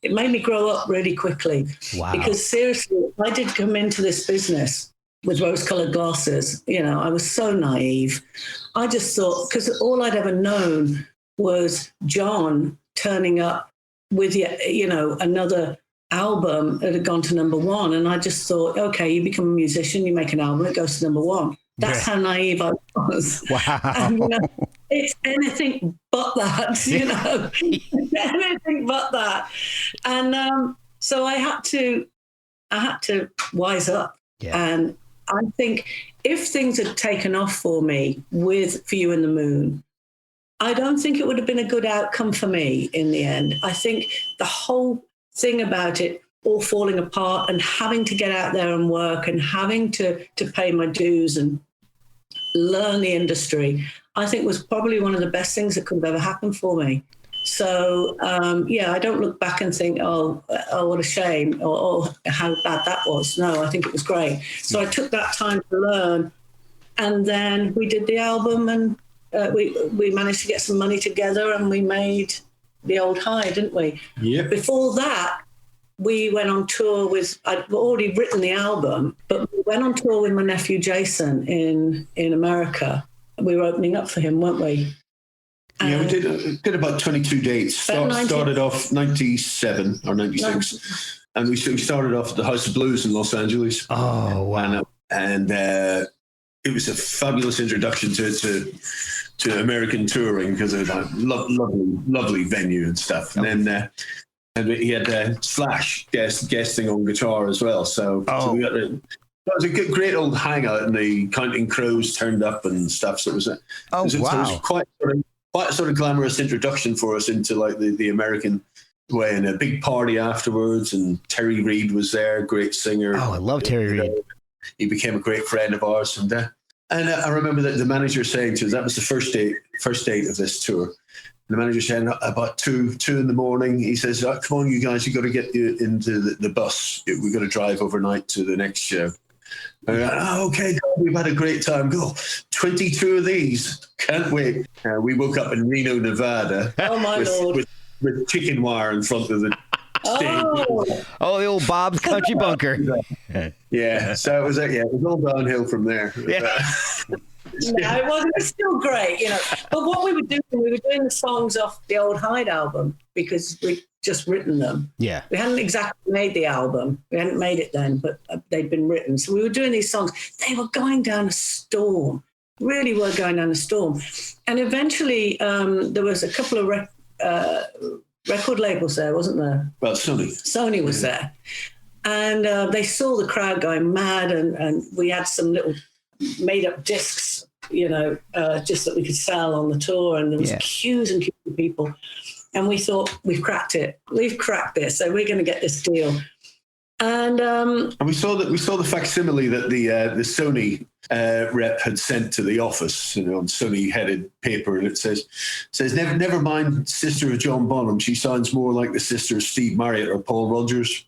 it made me grow up really quickly. Wow. Because seriously, I did come into this business with rose-colored glasses. I was so naive. I just thought, because all I'd ever known was John turning up with another album that had gone to number one, and I just thought, okay, you become a musician, you make an album, it goes to number one. That's how naive I was. Wow. And, it's anything but that, anything but that. And so I had to wise up. Yeah. And I think if things had taken off for me with For You and the Moon, I don't think it would have been a good outcome for me in the end. I think the whole thing about it all falling apart and having to get out there and work and having to pay my dues and learn the industry, I think was probably one of the best things that could have ever happened for me. So, I don't look back and think, oh, what a shame, or how bad that was. No, I think it was great. So I took that time to learn, and then we did the album, and we managed to get some money together, and we made the Old Hyde, didn't we? Yeah. Before that, we went on tour I'd already written the album, but we went on tour with my nephew Jason in America. We were opening up for him, weren't we? Yeah, we did about 22 dates. Started off 97 or 96. And we started off at the House of Blues in Los Angeles. Oh, wow. And it was a fabulous introduction to American touring because it was a lovely venue and stuff. And then and he had Slash guesting on guitar as well. So we got it was a great old hangout, and the Counting Crows turned up and stuff. So it was quite a sort of glamorous introduction for us into like the American way, and a big party afterwards. And Terry Reid was there, great singer. Oh, I love Terry Reid. He became a great friend of ours, and I remember that the manager saying to us, that was the first date of this tour. The manager said about 2 in the morning, he says, come on, you guys, you got to get into the bus. We've got to drive overnight to the next show. And okay, we've had a great time. Go, 22 of these. Can't wait. We woke up in Reno, Nevada. Oh, my Lord. With chicken wire in front of the stage. Oh, the old Bob's Country Bunker. Yeah, so it was all downhill from there. Yeah. No, it wasn't. It was still great, you know. But what we were doing the songs off the old Hyde album because we'd just written them. Yeah. We hadn't exactly made the album. We hadn't made it then, but they'd been written. So we were doing these songs. They were going down a storm. Really were going down a storm. And eventually there was a couple of record labels there, wasn't there? Well, Sony was there. And they saw the crowd going mad, and we had some little made-up discs, you know, just that we could sell on the tour, and there was queues and queues of people. And we thought, we've cracked it. We've cracked this, so we're going to get this deal. And we saw the facsimile that the Sony rep had sent to the office, you know, on Sony-headed paper, and it says never mind sister of John Bonham. She sounds more like the sister of Steve Marriott or Paul Rodgers.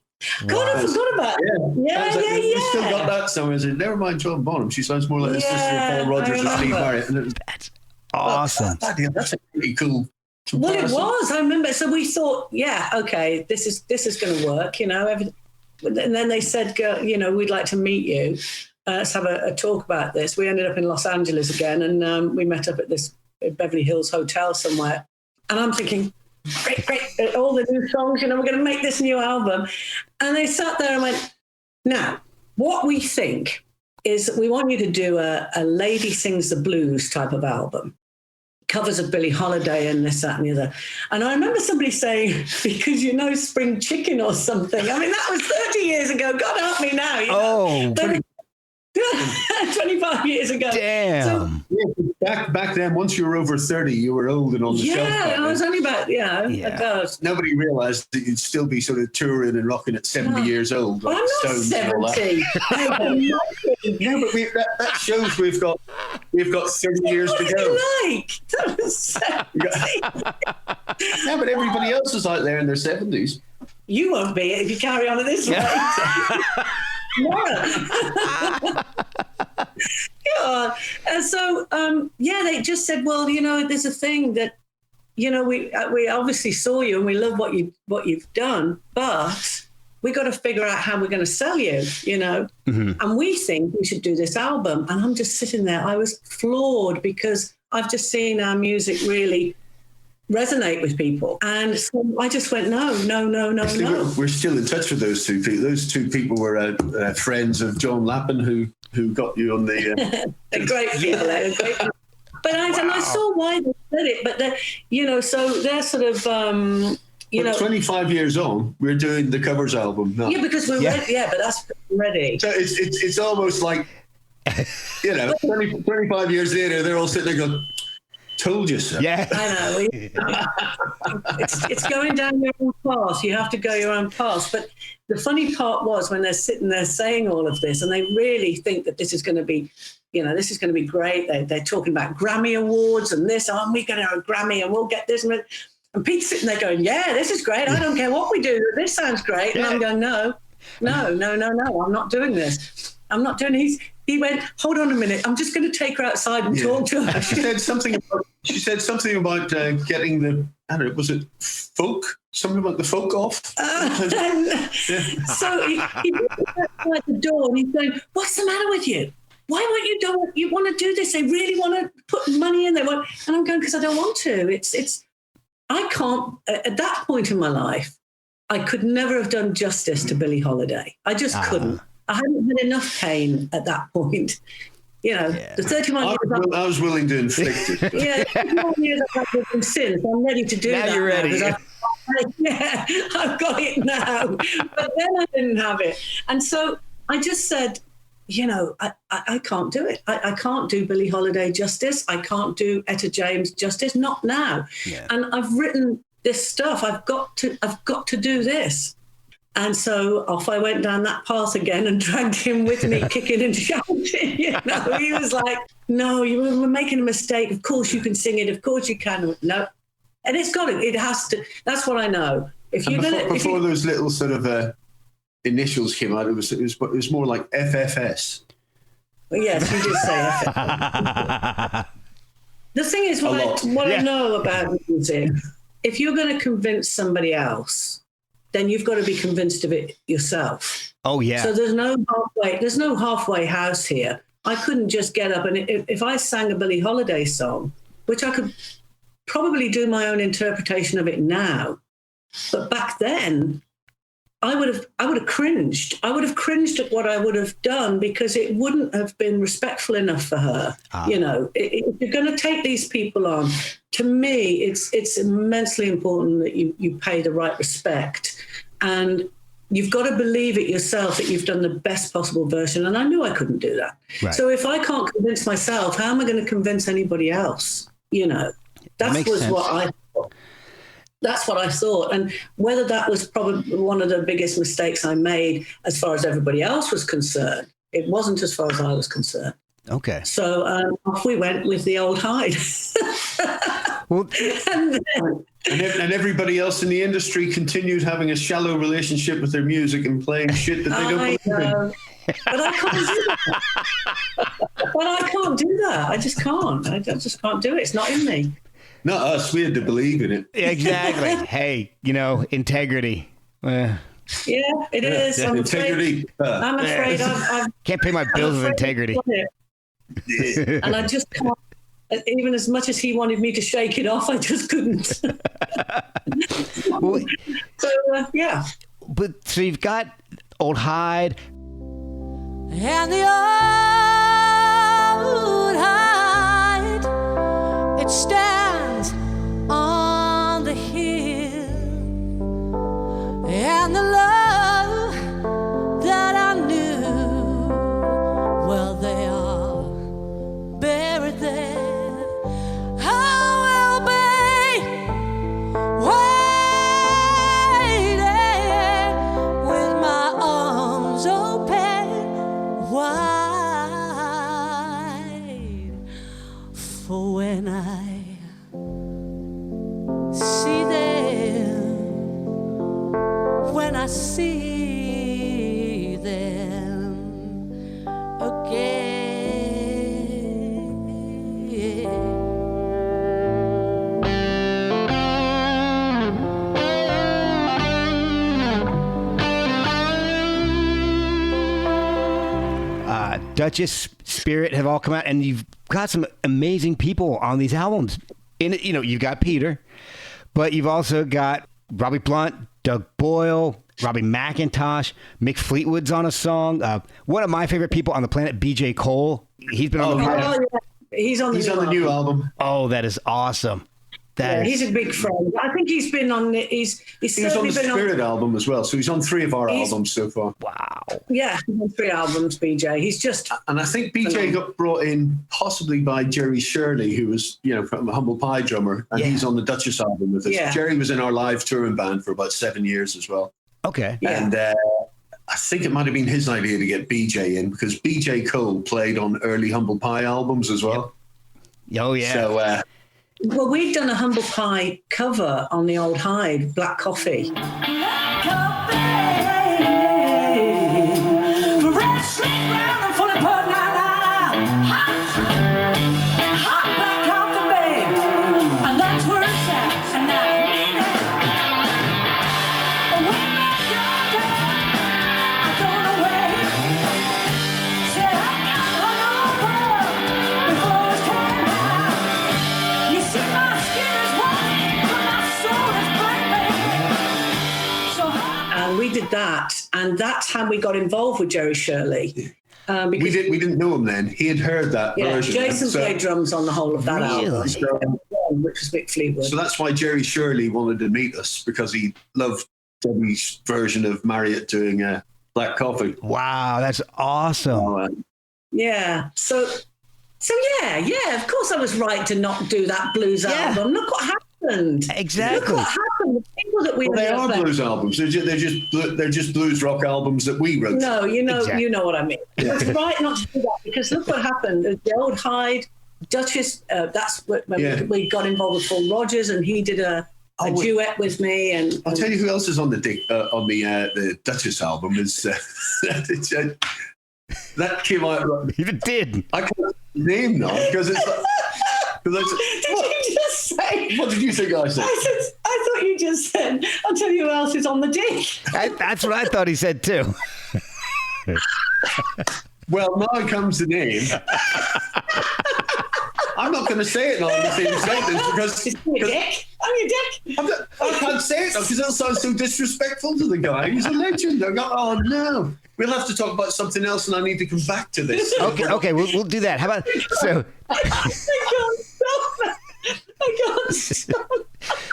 God, I forgot about it. Yeah. We still got that somewhere. I said, never mind John Bonham. She sounds more like the sister of Paul Rodgers or Steve Marriott. And that's awesome. That's a pretty cool comparison. Well, it was. I remember. So we thought, okay, this is going to work, you know. And then they said, you know, we'd like to meet you. Let's have a talk about this. We ended up in Los Angeles again, and we met up at this Beverly Hills hotel somewhere. And I'm thinking, great, all the new songs, you know, we're going to make this new album. And they sat there and went, now, what we think is we want you to do a Lady Sings the Blues type of album. Covers of Billie Holiday and this, that, and the other. And I remember somebody saying, because you know Spring Chicken or something. I mean, that was 30 years ago. God help me now. You know? 25 years ago. Damn. So, back then, once you were over 30, you were old and on the shelf. Yeah, I was only about, Nobody realised that you'd still be sort of touring and rocking at 70 years old. Like I'm not 70. Yeah, but that shows we've got 30 years to go. That was 70. Yeah, but everybody else is out there in their 70s. You won't be if you carry on at this rate. Yeah. And so, they just said, well, you know, there's a thing that, you know, we obviously saw you and we love what you've done, but we got to figure out how we're going to sell you, you know. Mm-hmm. And we think we should do this album. And I'm just sitting there. I was floored because I've just seen our music really resonate with people. And so I just went, no. We're still in touch with those two people. Those two people were friends of John Lappin, who got you on the... They're great people. They're great people. But I saw why they said it. But, you know, so they're sort of... you know, 25 years on, we're doing the covers album now. Yeah, because we're ready. Yeah, but that's ready. So it's almost like, you know, 25 years later, they're all sitting there going, told you so. Yeah. I know. It's going down your own path. You have to go your own path. But the funny part was when they're sitting there saying all of this and they really think that this is going to be, you know, this is going to be great. They're talking about Grammy Awards and this, and we're going to have a Grammy and we'll get this. And Pete's sitting there going, yeah, this is great. I don't care what we do. This sounds great. And I'm going, no, I'm not doing this. I'm not doing it. He went, hold on a minute. I'm just going to take her outside and talk to her. She said something about getting the, I don't know, was it folk? Something about the folk off? So he at the door and he's going, what's the matter with you? Why won't you want to do this? They really want to put money in. And I'm going, because I don't want to. I can't, at that point in my life, I could never have done justice to Billie Holiday. I just couldn't. I hadn't had enough pain at that point. You know, the 31 years... I was willing to inflict it. Yeah, 31 years I've had with them since. I'm ready to do that. Now you're ready. I've got it now. But then I didn't have it. And so I just said, you know, I can't do it. I can't do Billie Holiday justice. I can't do Etta James justice. Not now. Yeah. And I've written this stuff. I've got to do this. And so off I went down that path again and dragged him with me, kicking and shouting. You know, he was like, "No, you were making a mistake. Of course you can sing it. Of course you can." No, and it's got it. It has to. That's what I know. If you're before those little sort of initials came out, it was more like FFS. Well, yes, you did say FFS. The thing is, what I know about music, if you're going to convince somebody else, then you've got to be convinced of it yourself. Oh yeah. So there's no halfway house here. I couldn't just get up and if I sang a Billie Holiday song, which I could probably do my own interpretation of it now, but back then I would have cringed. I would have cringed at what I would have done because it wouldn't have been respectful enough for her. You know, if you're going to take these people on, to me, it's immensely important that you pay the right respect, and you've got to believe it yourself that you've done the best possible version. And I knew I couldn't do that. Right. So if I can't convince myself, how am I going to convince anybody else? You know, that was sense. What I thought. That's what I thought. And whether that was probably one of the biggest mistakes I made as far as everybody else was concerned, it wasn't as far as I was concerned. Okay. So off we went with the old hide. Well, and everybody else in the industry continued having a shallow relationship with their music and playing shit that they don't believe in. But I can't do that. But I can't do that. I just can't. I just can't do it. It's not in me. Not us. We had to believe in it. Exactly. Hey, you know, integrity. Yeah, it is. Integrity. I'm afraid I can't pay my bills with integrity. And I just can't. Even as much as he wanted me to shake it off, I just couldn't. Well, so, yeah. But so you've got Old Hyde. And the old Hyde, it stands on the hill. And the love that I knew, well, they are buried there. For when I see them, when I see them again. Duchess, Spirit have all come out, and you've got some amazing people on these albums. In it, you know, you've got Peter, but you've also got Robbie Blunt, Doug Boyle, Robbie McIntosh, Mick Fleetwood's on a song. One of my favorite people on the planet, BJ Cole. He's been on the yeah. He's on the new album. Oh, that is awesome. He's a big friend. I think he's been on. He was on the Spirit album as well, so he's on 3 of our albums so far. Wow. Yeah, he's on 3 albums. BJ. He's just. And I think BJ got brought in possibly by Jerry Shirley, who was, you know, from a Humble Pie drummer, and he's on the Duchess album with us. Yeah. Jerry was in our live touring band for about 7 years as well. Okay. Yeah. And I think it might have been his idea to get BJ in because BJ Cole played on early Humble Pie albums as well. Yep. Oh yeah. So. Well, we've done a Humble Pie cover on the Old Hyde, Black Coffee. Black coffee, red street round and full of pub, hot black coffee, babe, and that's where it's at, and I mean it. When I don't know where, said I got hungover before it's time out. You see my skin is white, but my soul is black, baby. So And we did that, and that's how we got involved with Jerry Shirley. We didn't know him then. He had heard that version. Jason played drums on the whole of that album, which was Mick Fleetwood. So that's why Jerry Shirley wanted to meet us, because he loved Debbie's version of Marriott doing Black Coffee. Wow, that's awesome. Yeah. So yeah, of course I was right to not do that blues album. Look what happened. Exactly. Look what happened. The people that they are blues albums. They're just blues rock albums that we wrote. No, you know what I mean. It's right not to do that, because look what happened. The Old Hyde, Duchess. That's when we got involved with Paul Rodgers, and he did a duet with me. And I'll tell you who else is on the Duchess album is that came out. You did. I can't name now because it's. Did you just say? What did you think I said? I thought you just said, I'll tell you who else is on the dick. That's what I thought he said too. Well, now comes the name. I'm not going to say it now in the same sentence I'm your dick. I can't say it because it'll sound so disrespectful to the guy. He's a legend. I go, oh no, we'll have to talk about something else, and I need to come back to this. Okay, we'll do that. How about so? I can't stop.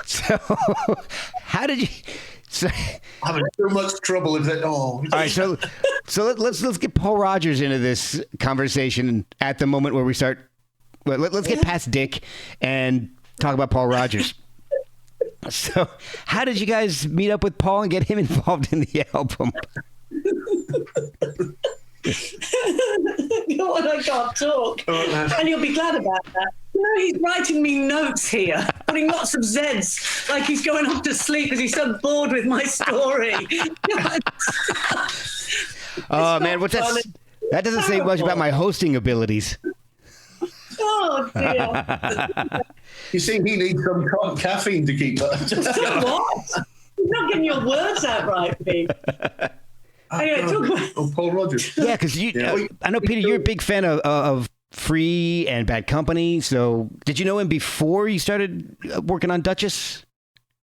So, how did you? So, I'm having so much trouble with it. Oh, all right, so let's get Paul Rodgers into this conversation at the moment where we start. Well, let's get past Dick and talk about Paul Rodgers. So, how did you guys meet up with Paul and get him involved in the album? God, I can't talk. And you'll be glad about that. You know, he's writing me notes here, putting lots of Zs, like he's going off to sleep because he's so bored with my story. Oh, man, that doesn't say much about my hosting abilities. Oh, dear. You see, he needs some caffeine to keep up. What? You're not getting your words out right, Pete. Anyway, talk about... Paul Rodgers. Yeah, because I know, Peter, you're a big fan of Free and Bad Company. So did you know him before you started working on Duchess?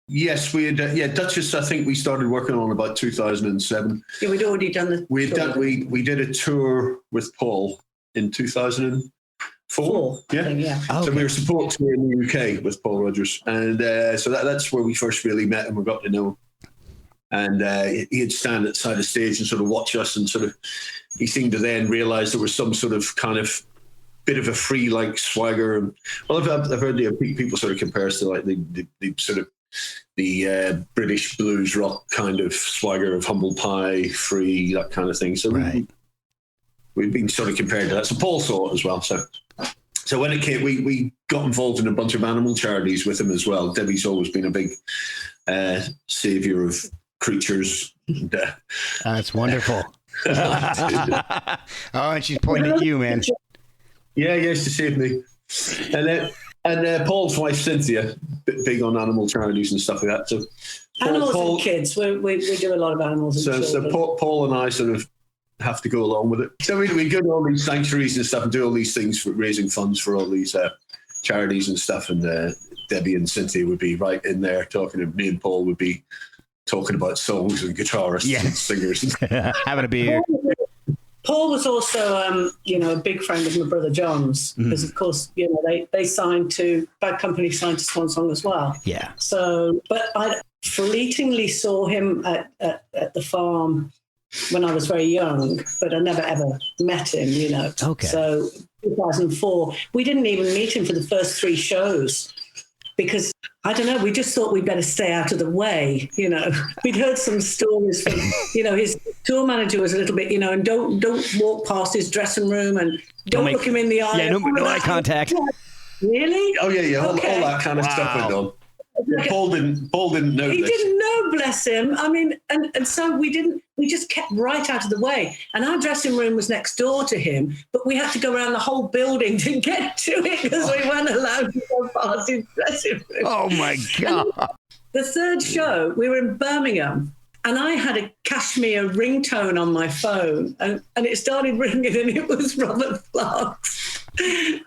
Yes, we had. Duchess. I think we started working on about 2007. Yeah, we'd already done the. We did a tour with Paul in 2004. Yeah. Oh, so we were support tour in the UK with Paul Rodgers, and so that's where we first really met him. We got to know him. And he'd stand at the side of the stage and sort of watch us, and sort of he seemed to then realise there was some sort of kind of bit of a Free-like swagger. And, well, I've heard people sort of compare us to like the sort of the British blues rock kind of swagger of Humble Pie, Free, that kind of thing. So we've been sort of compared to that. So Paul saw it as well. So when it came, we got involved in a bunch of animal charities with him as well. Debbie's always been a big saviour of creatures. That's wonderful. Oh, and she's pointing at you, man. Yeah, she saved me. And Paul's wife, Cynthia, big on animal charities and stuff like that. So animals and kids. We do a lot of animals and children. So Paul and I sort of have to go along with it. So we go to all these sanctuaries and stuff and do all these things for raising funds for all these charities and stuff. And Debbie and Cynthia would be right in there talking to me, and Paul would be talking about songs and guitarists and singers. Having a beer. Paul was also, a big friend of my brother John's, because of course, they signed to Bad Company, signed to Swan Song as well. Yeah. So, but I fleetingly saw him at the farm when I was very young, but I never ever met him. Okay. So 2004, we didn't even meet him for the first 3 shows because I don't know, we just thought we'd better stay out of the way. We'd heard some stories from, his tour manager was a little bit, and don't walk past his dressing room and don't look him in the eye. Yeah, no eye contact. Really? Oh yeah, Okay. all that kind of stuff went on. Paul didn't know He this. didn't know, bless him. I mean, and so we just kept right out of the way. And our dressing room was next door to him, but we had to go around the whole building to get to it because we weren't allowed to go past his dressing room. Oh my God. The 3rd show, we were in Birmingham, and I had a cashmere ringtone on my phone, and it started ringing, and it was Robert Clark's,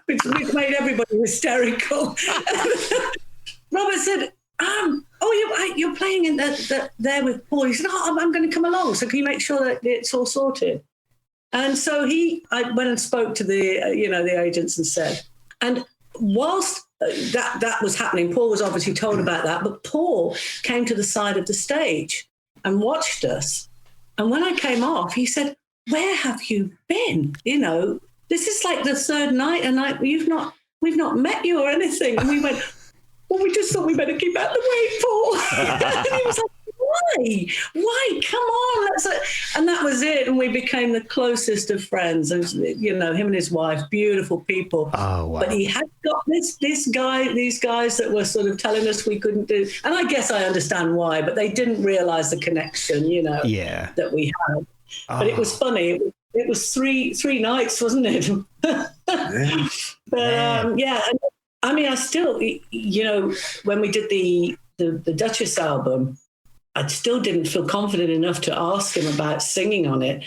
which made everybody hysterical. Robert said, you're playing in there with Paul. He said, I'm going to come along. So can you make sure that it's all sorted? And so I went and spoke to the agents and said, and whilst that was happening, Paul was obviously told about that, but Paul came to the side of the stage and watched us. And when I came off, he said, where have you been? This is like the 3rd night and we've not met you or anything. And we went, well, we just thought we better keep out the way, Paul. And he was like, why? Come on. And that was it. And we became the closest of friends. And, him and his wife, beautiful people. Oh, wow. But he had got these guys that were sort of telling us we couldn't do. And I guess I understand why, but they didn't realize the connection, that we had. But it was funny. It was three nights, wasn't it? But, I mean, I still, when we did the Duchess album, I still didn't feel confident enough to ask him about singing on it.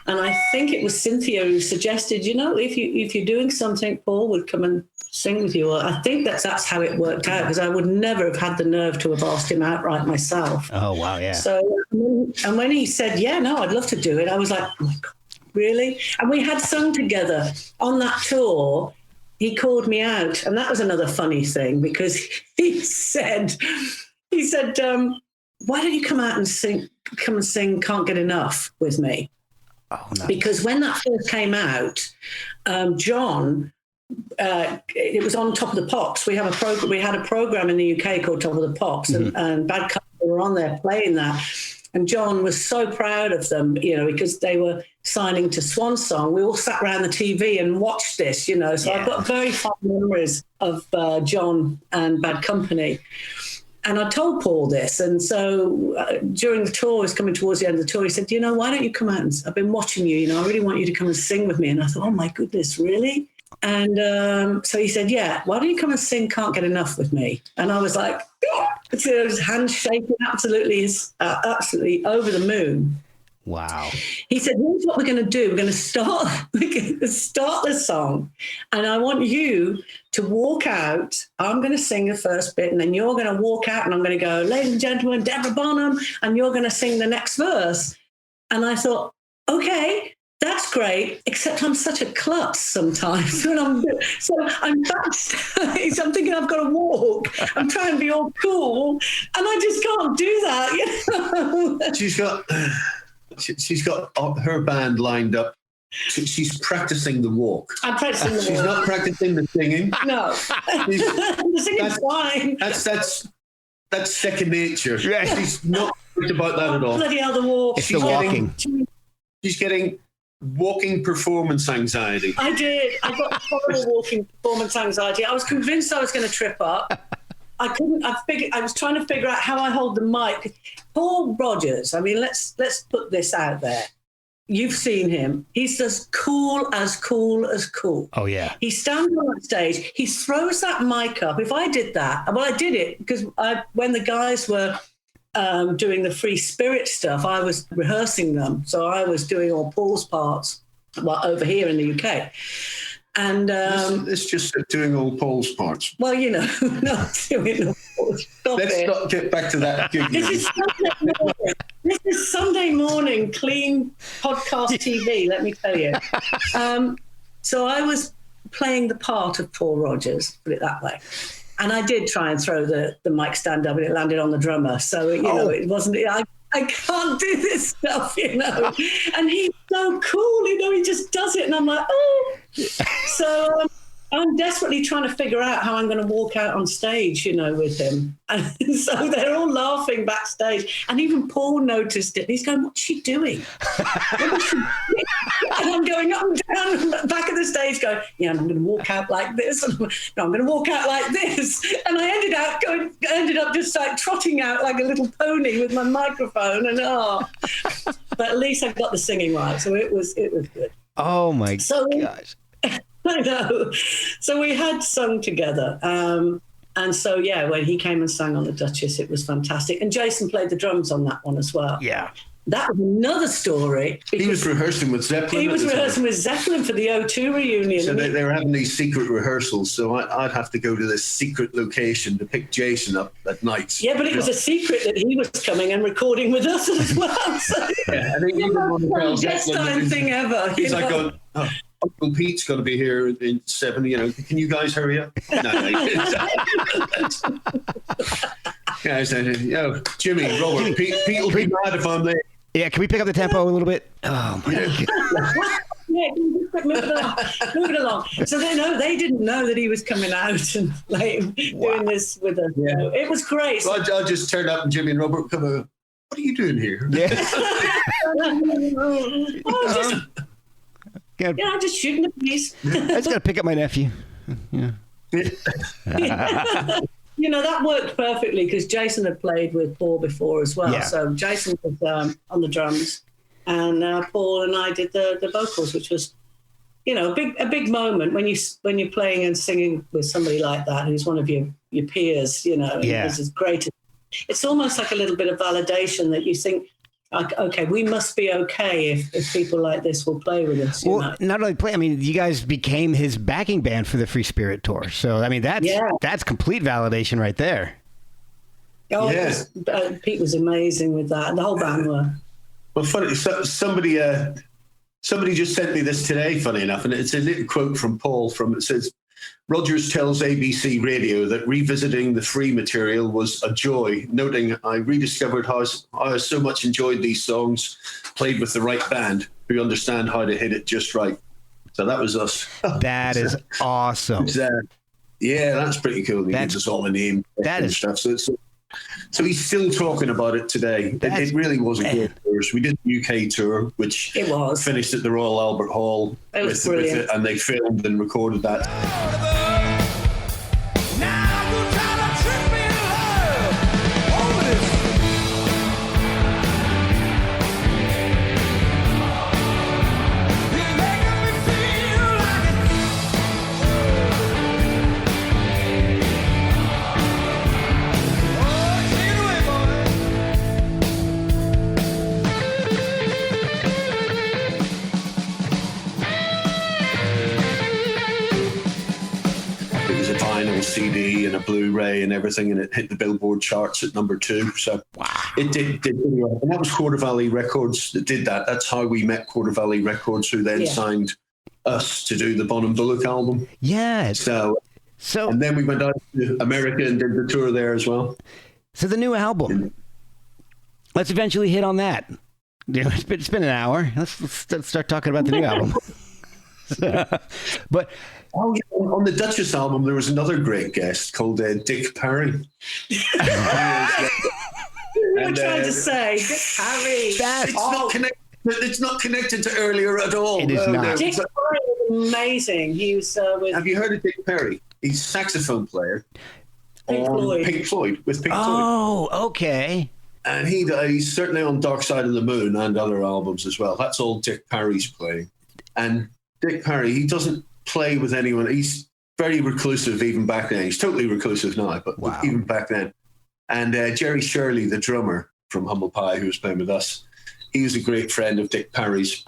And I think it was Cynthia who suggested, if you're doing something, Paul would come and sing with you. Well, I think that's how it worked out, because I would never have had the nerve to have asked him outright myself. Oh, wow, yeah. So, and when he said, yeah, no, I'd love to do it, I was like, oh my God, really? And we had sung together on that tour. He called me out, and that was another funny thing, because he said, why don't you come and sing Can't Get Enough with me? Oh, nice. Because when that first came out, John, it was on Top of the Pops. We had a program in the UK called Top of the Pops, and Bad Company were on there playing that. And John was so proud of them, because they were signing to Swan Song. We all sat around the TV and watched this, So I've got very fond memories of John and Bad Company. And I told Paul this. And so during the tour, I was coming towards the end of the tour, he said, why don't you come out? And I've been watching you, I really want you to come and sing with me. And I thought, oh my goodness, really? And so he said, yeah, why don't you come and sing Can't Get Enough with me? And I was like, so his hands shaking, absolutely over the moon. Wow. He said, here's what we're going to do. We're going to start the song, and I want you to walk out. I'm going to sing the first bit, and then you're going to walk out, and I'm going to go, ladies and gentlemen, Deborah Bonham, and you're going to sing the next verse. And I thought, okay, that's great, except I'm such a klutz sometimes. So I'm backstage. I'm thinking I've got to walk. I'm trying to be all cool, and I just can't do that. She's got her band lined up. She's practicing the walk. I'm practicing the walk. She's not practicing the singing. No, the singing's fine. That's second nature. Yeah. She's not worried about that at all. Bloody hell, the walk. It's the walking. She's getting walking performance anxiety. I did. I got horrible walking performance anxiety. I was convinced I was going to trip up. I couldn't. I was trying to figure out how I hold the mic. Paul Rodgers. I mean, let's put this out there. You've seen him. He's as cool as cool as cool. Oh, yeah. He stands on stage. He throws that mic up. If I did that, well, I did it because when the guys were doing the Free Spirit stuff, I was rehearsing them. So I was doing all Paul's parts over here in the UK. And it's just doing all Paul's parts. Well, not doing all Paul's. Let's not get back to that. This is Sunday morning, clean podcast TV, let me tell you. So I was playing the part of Paul Rodgers, put it that way. And I did try and throw the mic stand up, and it landed on the drummer. So, it wasn't... I can't do this stuff, And he's so cool, he just does it. And I'm like, oh. So I'm desperately trying to figure out how I'm going to walk out on stage, with him. And so they're all laughing backstage. And even Paul noticed it. He's going, what's she doing? And I'm going up and down back of the stage going, I'm going to walk out like this. And no, I'm going to walk out like this. And I ended up just like trotting out like a little pony with my microphone. And but at least I got the singing right. So it was good. Oh my gosh. I know. So we had sung together. And so, when he came and sang on the Duchess, it was fantastic. And Jason played the drums on that one as well. Yeah. That was another story. He was rehearsing with Zeppelin. He was rehearsing with Zeppelin for the O2 reunion. So they were having these secret rehearsals. So I'd have to go to this secret location to pick Jason up at night. Yeah, but it was a secret that he was coming and recording with us as well. So, I think he was one of the best time thing ever. He's like going, Uncle Pete's going to be here in 7. Can you guys hurry up? No. I said, Jimmy, Robert, Pete will be mad if I'm there. Yeah, can we pick up the tempo a little bit? Oh, my God. Move it along. So they didn't know that he was coming out and doing this with us. Yeah. So it was great. So I'll just turn up and Jimmy and Robert come over. What are you doing here? Yeah. I'm just shooting a piece. I just got to pick up my nephew. Yeah. That worked perfectly because Jason had played with Paul before as well. Yeah. So Jason was on the drums, and Paul and I did the vocals, which was, a big moment when you're playing and singing with somebody like that who's one of your peers. This is great. It's almost like a little bit of validation that you think like, okay, we must be okay if people like this will play with us. You Well, know? not only play, I mean, you guys became his backing band for the Free Spirit tour. So, I mean, that's complete validation right there. Oh, Yeah. Pete was amazing with that. The whole band were. Well, funny, somebody just sent me this today, funny enough, and it's a little quote from Paul. It says, Rodgers tells ABC Radio that revisiting the Free material was a joy, noting I rediscovered how I so much enjoyed these songs, played with the right band who understand how to hit it just right. So that was us. That is awesome. Yeah, that's pretty cool. He gives us all a name and stuff. So he's still talking about it today. It really was a great tour. We did the UK tour, which finished at the Royal Albert Hall. It was brilliant. And they filmed and recorded that. CD and a Blu-ray and everything, and it hit the Billboard charts at number 2. So it did really well. And that was Quarter Valley Records that did that. That's how we met Quarter Valley Records, who then signed us to do the Bonham Bullick album. Yeah. So and then we went out to America and did the tour there as well. So the new album. Let's eventually hit on that. It's been an hour. Let's start talking about the new album. But on the Duchess album, there was another great guest called Dick Parry. We were trying to say Dick Parry. It's not connected to earlier at all. It is not. Dick Parry was amazing. He was with. Have you heard of Dick Parry? He's a saxophone player Pink Floyd. Pink Floyd. Oh, okay. And he's certainly on Dark Side of the Moon and other albums as well. That's all Dick Parry's playing. And Dick Parry, he doesn't play with anyone. He's very reclusive even back then. He's totally reclusive now, but even back then. And Jerry Shirley, the drummer from Humble Pie, who was playing with us, he was a great friend of Dick Parry's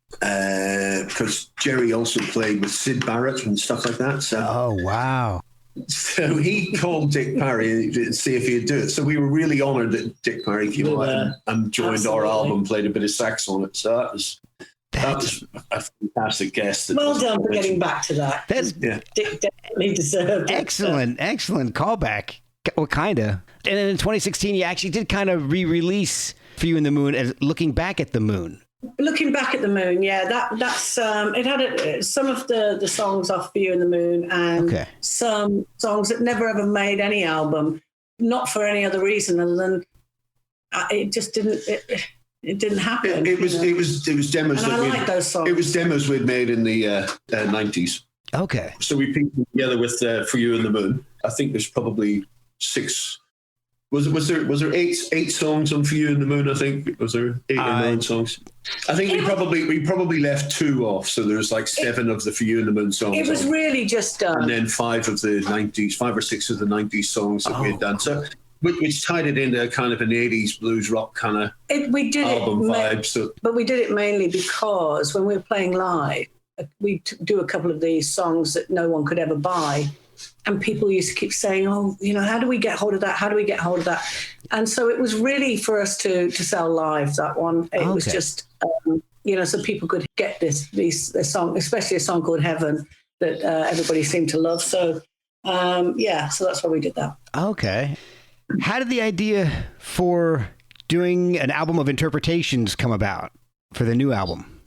because Jerry also played with Syd Barrett and stuff like that. So, oh, wow. So he called Dick Parry to see if he'd do it. So we were really honoured that Dick Parry came out and joined our album, played a bit of sax on it. So that was a fantastic guest. Well done for getting back to that. Dick definitely deserved it. Excellent callback. Well, kind of. And then in 2016, you actually did kind of re-release For You and the Moon as Looking Back at the Moon. Looking Back at the Moon, that's it had some of the songs off For You and the Moon and some songs that never ever made any album, not for any other reason other than it just didn't. It didn't happen. It was demos. And I like those songs. It was demos we'd made in the 90s. Okay. So we pieced them together with For You and the Moon. I think there's probably 6. Was there 8 songs on For You and the Moon? I think was there 8 or 9 songs. I think we probably left 2 off. So there's like 7 of the For You and the Moon songs. It was really just and then 5 of the 90s, 5 or 6 of the 90s songs that we had done. So. Which tied it into kind of an 80s blues rock kind of album vibe. But we did it mainly because when we were playing live, we do a couple of these songs that no one could ever buy. And people used to keep saying, oh, how do we get hold of that? How do we get hold of that? And so it was really for us to sell live, that one. It was just, so people could get this song, especially a song called Heaven that everybody seemed to love. So, so that's why we did that. Okay. How did the idea for doing an album of interpretations come about for the new album?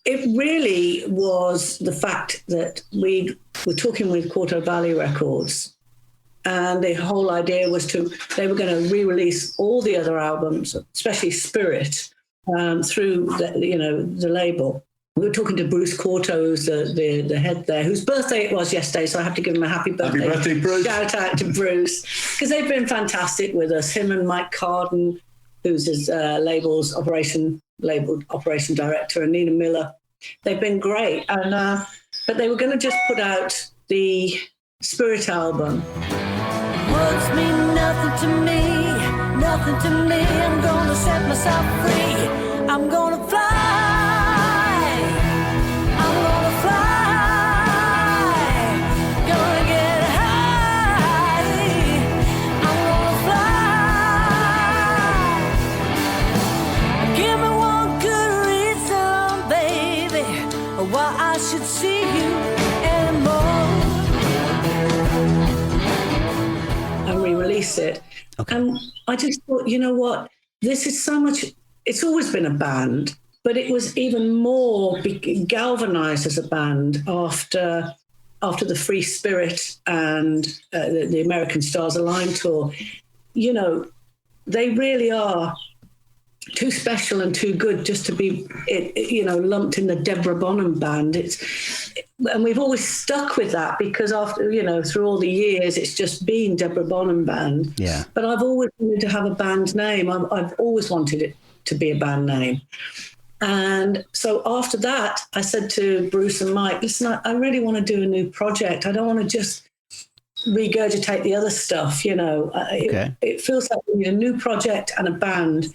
It really was the fact that we were talking with Quarter Valley Records, and the whole idea was they were going to re-release all the other albums, especially Spirit, through the label. We were talking to Bruce Corto, who's the head there, whose birthday it was yesterday, so I have to give him a happy birthday. Happy birthday, Bruce. Shout out to Bruce, because they've been fantastic with us. Him and Mike Carden, who's his label's operation director, and Nina Miller. They've been great. And but they were going to just put out the Spirit album. Words mean nothing to me, I'm gonna set myself free. I'm gonna fly. I'm gonna fly. Gonna get high. I'm gonna fly. Give me one good reason, baby, why I should see you anymore. And re-release it. Okay. And I just thought, you know what? This is so much. It's always been a band, but it was even more galvanized as a band after the Free Spirit and the American Stars Align tour. You know, they really are too special and too good just to be, lumped in the Deborah Bonham band. And we've always stuck with that because after, through all the years, it's just been Deborah Bonham band. Yeah. But I've always wanted to have a band name. I've always wanted it to be a band name. And so after that, I said to Bruce and Mike, listen, I really want to do a new project. I don't want to just regurgitate the other stuff, Okay. It feels like we need a new project and a band.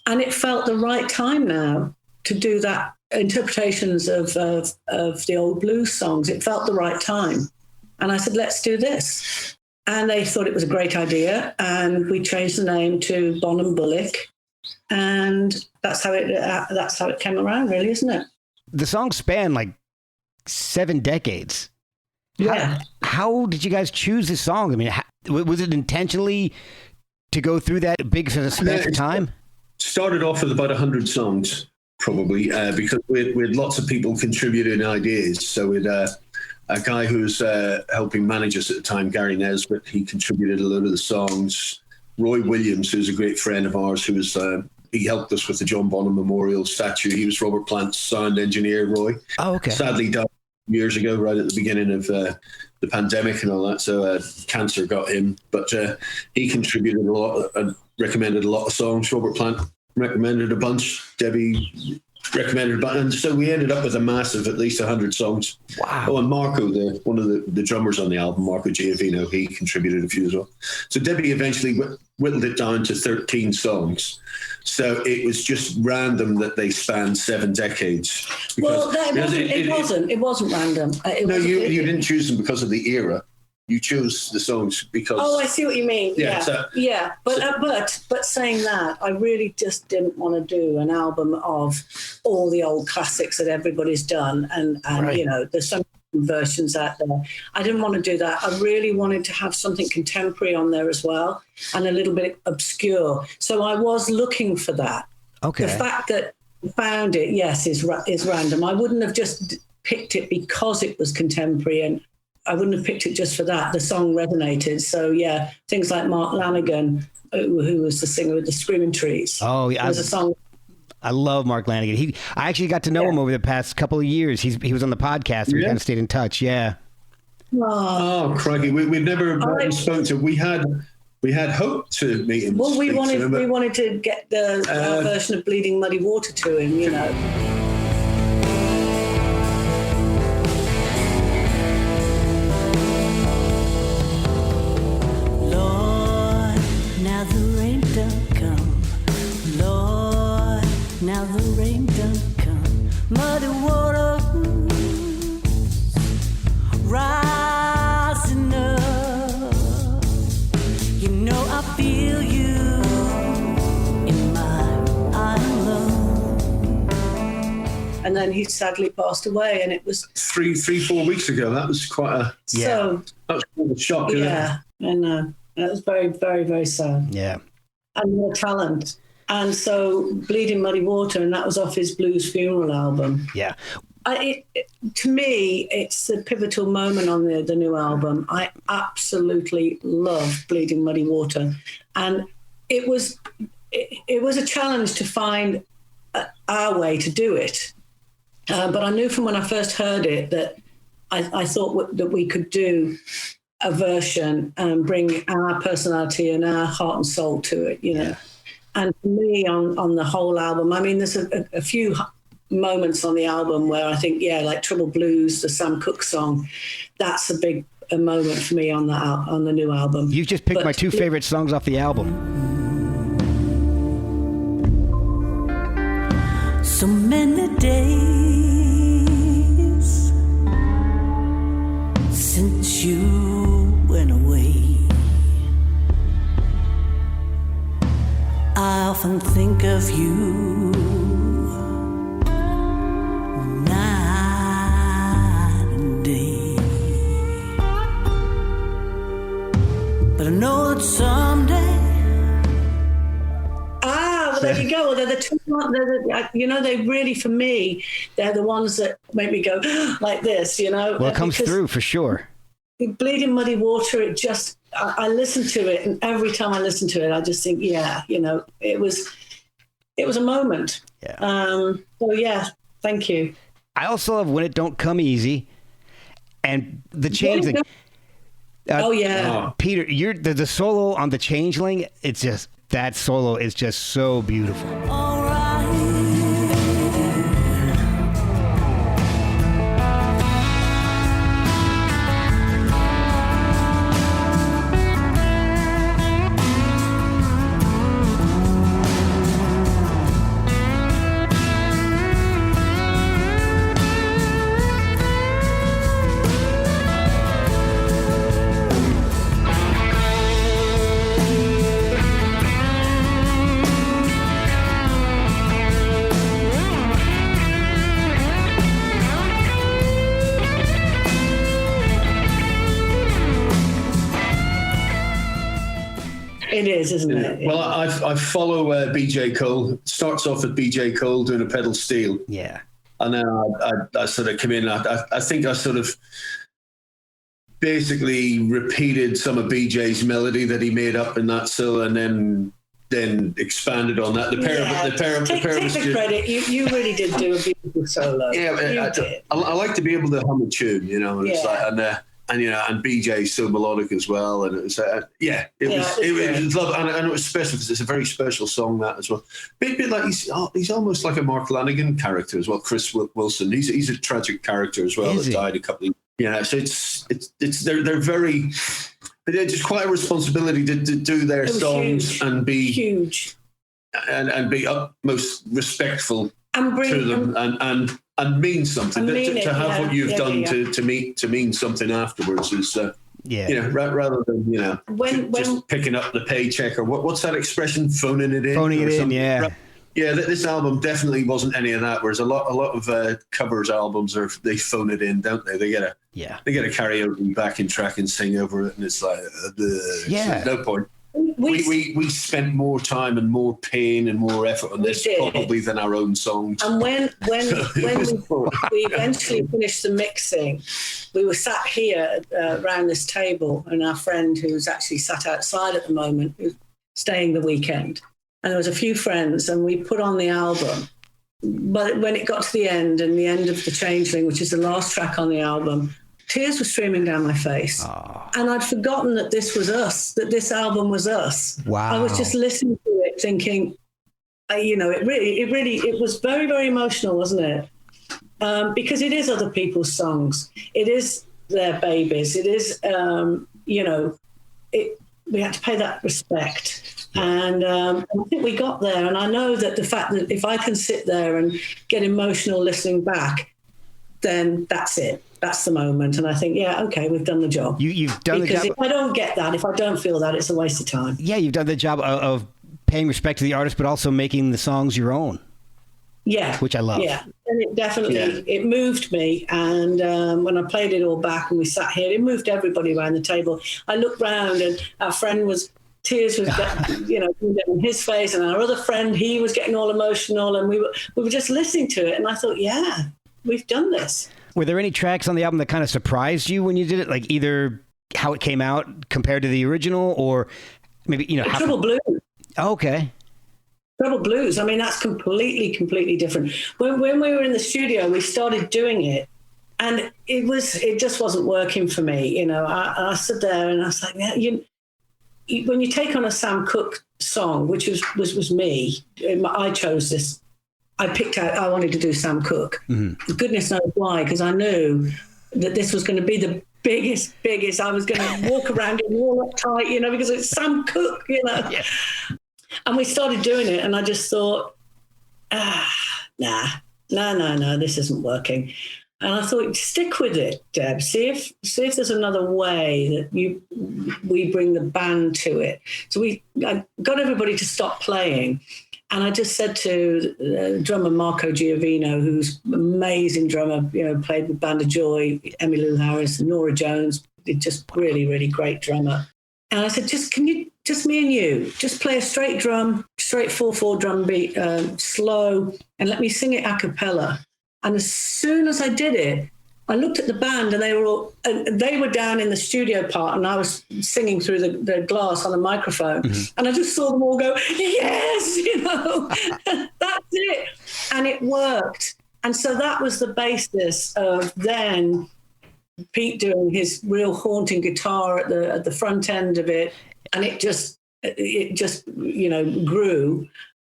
And it felt the right time now to do that interpretations of the old blues songs. It felt the right time. And I said, let's do this. And they thought it was a great idea. And we changed the name to Bonham Bullick. And that's how it came around, really, isn't it? The song span like 7 decades. Yeah. How did you guys choose this song? I mean, was it intentionally to go through that big sort of span of time? Started off with about 100 songs, probably, because we had lots of people contributing ideas. So we had a guy who was helping manage us at the time, Gary Nesbitt. He contributed a load of the songs. Roy Williams, who's a great friend of ours, who was he helped us with the John Bonham Memorial statue. He was Robert Plant's sound engineer, Roy. Oh, okay. Sadly died years ago, right at the beginning of the pandemic and all that. So cancer got him, but he contributed a lot and recommended a lot of songs. Robert Plant recommended a bunch. Debbie recommended a bunch. And so we ended up with a massive, at least 100 songs. Wow. Oh, and Marco, one of the drummers on the album, Marco Giovino, he contributed a few as well. So Debbie eventually whittled it down to 13 songs. So it was just random that they spanned 7 decades. Well, it wasn't random. You didn't choose them because of the era. You chose the songs because. Oh, I see what you mean. Yeah. But saying that, I really just didn't want to do an album of all the old classics that everybody's done, and right. There's some versions out there. I didn't want to do that. I really wanted to have something contemporary on there as well, and a little bit obscure. So I was looking for that. Okay. The fact that I found it, yes, is random. I wouldn't have just picked it because it was contemporary, and I wouldn't have picked it just for that. The song resonated. So, yeah, things like Mark Lanigan, who was the singer with the Screaming Trees. Oh, yeah. There's a song. I love Mark Lanigan. I actually got to know him over the past couple of years. He was on the podcast. And we kind of stayed in touch. Yeah. Oh, crikey. We've never spoken to him. We had hoped to meet him. Well, we wanted to get the version of Bleeding Muddy Water to him, Now the rain done come, muddy water rising up. You know I feel you in my island. And then he sadly passed away, and it was 3-4 weeks ago. That was quite a shock. Yeah, and that was very, very, very sad. Yeah, and more talent. And so Bleeding Muddy Water, and that was off his Blues Funeral album. Yeah. To me, it's a pivotal moment on the new album. I absolutely love Bleeding Muddy Water. And it was a challenge to find our way to do it. But I knew from when I first heard it that I thought that we could do a version and bring our personality and our heart and soul to it, Yeah. And for me, on the whole album, I mean, there's a few moments on the album where I think, like Trouble Blues, the Sam Cooke song, that's a big moment for me on the new album. You've just picked my 2 favorite songs off the album. So many days since you went away. I often think of you night and day. But I know that someday. Well, there you go. Well, they're the two, they really, for me, they're the ones that make me go like this, Well, it comes through for sure. Bleeding Muddy Water, it just, I listen to it, and every time I listen to it, I just think, it was a moment. Yeah. So, yeah, thank you. I also love When It Don't Come Easy and the Changeling. Oh, yeah. Peter, the solo on the Changeling, it's just, that solo is just so beautiful. It is, isn't it? Well, I follow BJ Cole. It starts off with BJ Cole doing a pedal steel. Yeah. And then I sort of come in. I think I sort of basically repeated some of BJ's melody that he made up in that solo, and then expanded on that. Take the credit. You really did do a beautiful solo. Yeah, I like to be able to hum a tune, and it's like, and BJ's so melodic as well, and it was it was love, and it was special because it's a very special song, that as well. Bit like he's almost like a Mark Lanigan character as well. Chris Wilson, he's a tragic character as well, that died a couple of so they're very, they're just quite a responsibility to do their songs huge. And be huge and be utmost respectful to them and mean something. To have what you've done to mean something afterwards is rather than just picking up the paycheck or what's that expression, phoning it in. This album definitely wasn't any of that. Whereas a lot of covers albums they phone it in, don't they? They get a karaoke backing track and sing over it, and it's like no point. We spent more time and more pain and more effort on this probably than our own songs. And when we eventually finished the mixing, we were sat here around this table, and our friend who's actually sat outside at the moment, who's staying the weekend, and there was a few friends, and we put on the album. But when it got to the end, and the end of The Changeling, which is the last track on the album, tears were streaming down my face. And I'd forgotten that this was us, that this album was us. Wow. I was just listening to it thinking, it was very, very emotional, wasn't it? Because it is other people's songs. It is their babies. It is, we had to pay that respect. And I think we got there. And I know that the fact that if I can sit there and get emotional listening back, then that's it. That's the moment. And I think, we've done the job. You've done the job. Because if I don't get that, if I don't feel that, it's a waste of time. Yeah, you've done the job of paying respect to the artist, but also making the songs your own. Yeah. Which I love. Yeah. And it definitely, it moved me. And when I played it all back and we sat here, it moved everybody around the table. I looked round and our friend tears was in his face, and our other friend, he was getting all emotional, and we were just listening to it. And I thought, we've done this. Were there any tracks on the album that kind of surprised you when you did it? Like either how it came out compared to the original, or maybe, Trouble Blues. Oh, okay. Trouble Blues. I mean, that's completely different. When we were in the studio, we started doing it, and it just wasn't working for me. I stood there and I was like, when you take on a Sam Cooke song, which was me, I chose this. I picked out, I wanted to do Sam Cooke. Mm-hmm. Goodness knows why, because I knew that this was going to be the biggest. I was going to walk around it all uptight, because it's Sam Cooke, Yeah. And we started doing it, and I just thought, no, this isn't working. And I thought, stick with it, Deb. See if there's another way that we bring the band to it. So I got everybody to stop playing. And I just said to drummer Marco Giovino, who's an amazing drummer, played with Band of Joy, Emmylou Harris, and Nora Jones, just really, really great drummer. And I said, just me and you, just play a straight drum, straight 4/4 drum beat, slow, and let me sing it a cappella. And as soon as I did it, I looked at the band and they were down in the studio part and I was singing through the glass on the microphone. Mm-hmm. And I just saw them all go, yes, that's it. And it worked. And so that was the basis of then Pete doing his real haunting guitar at the front end of it. And it just grew.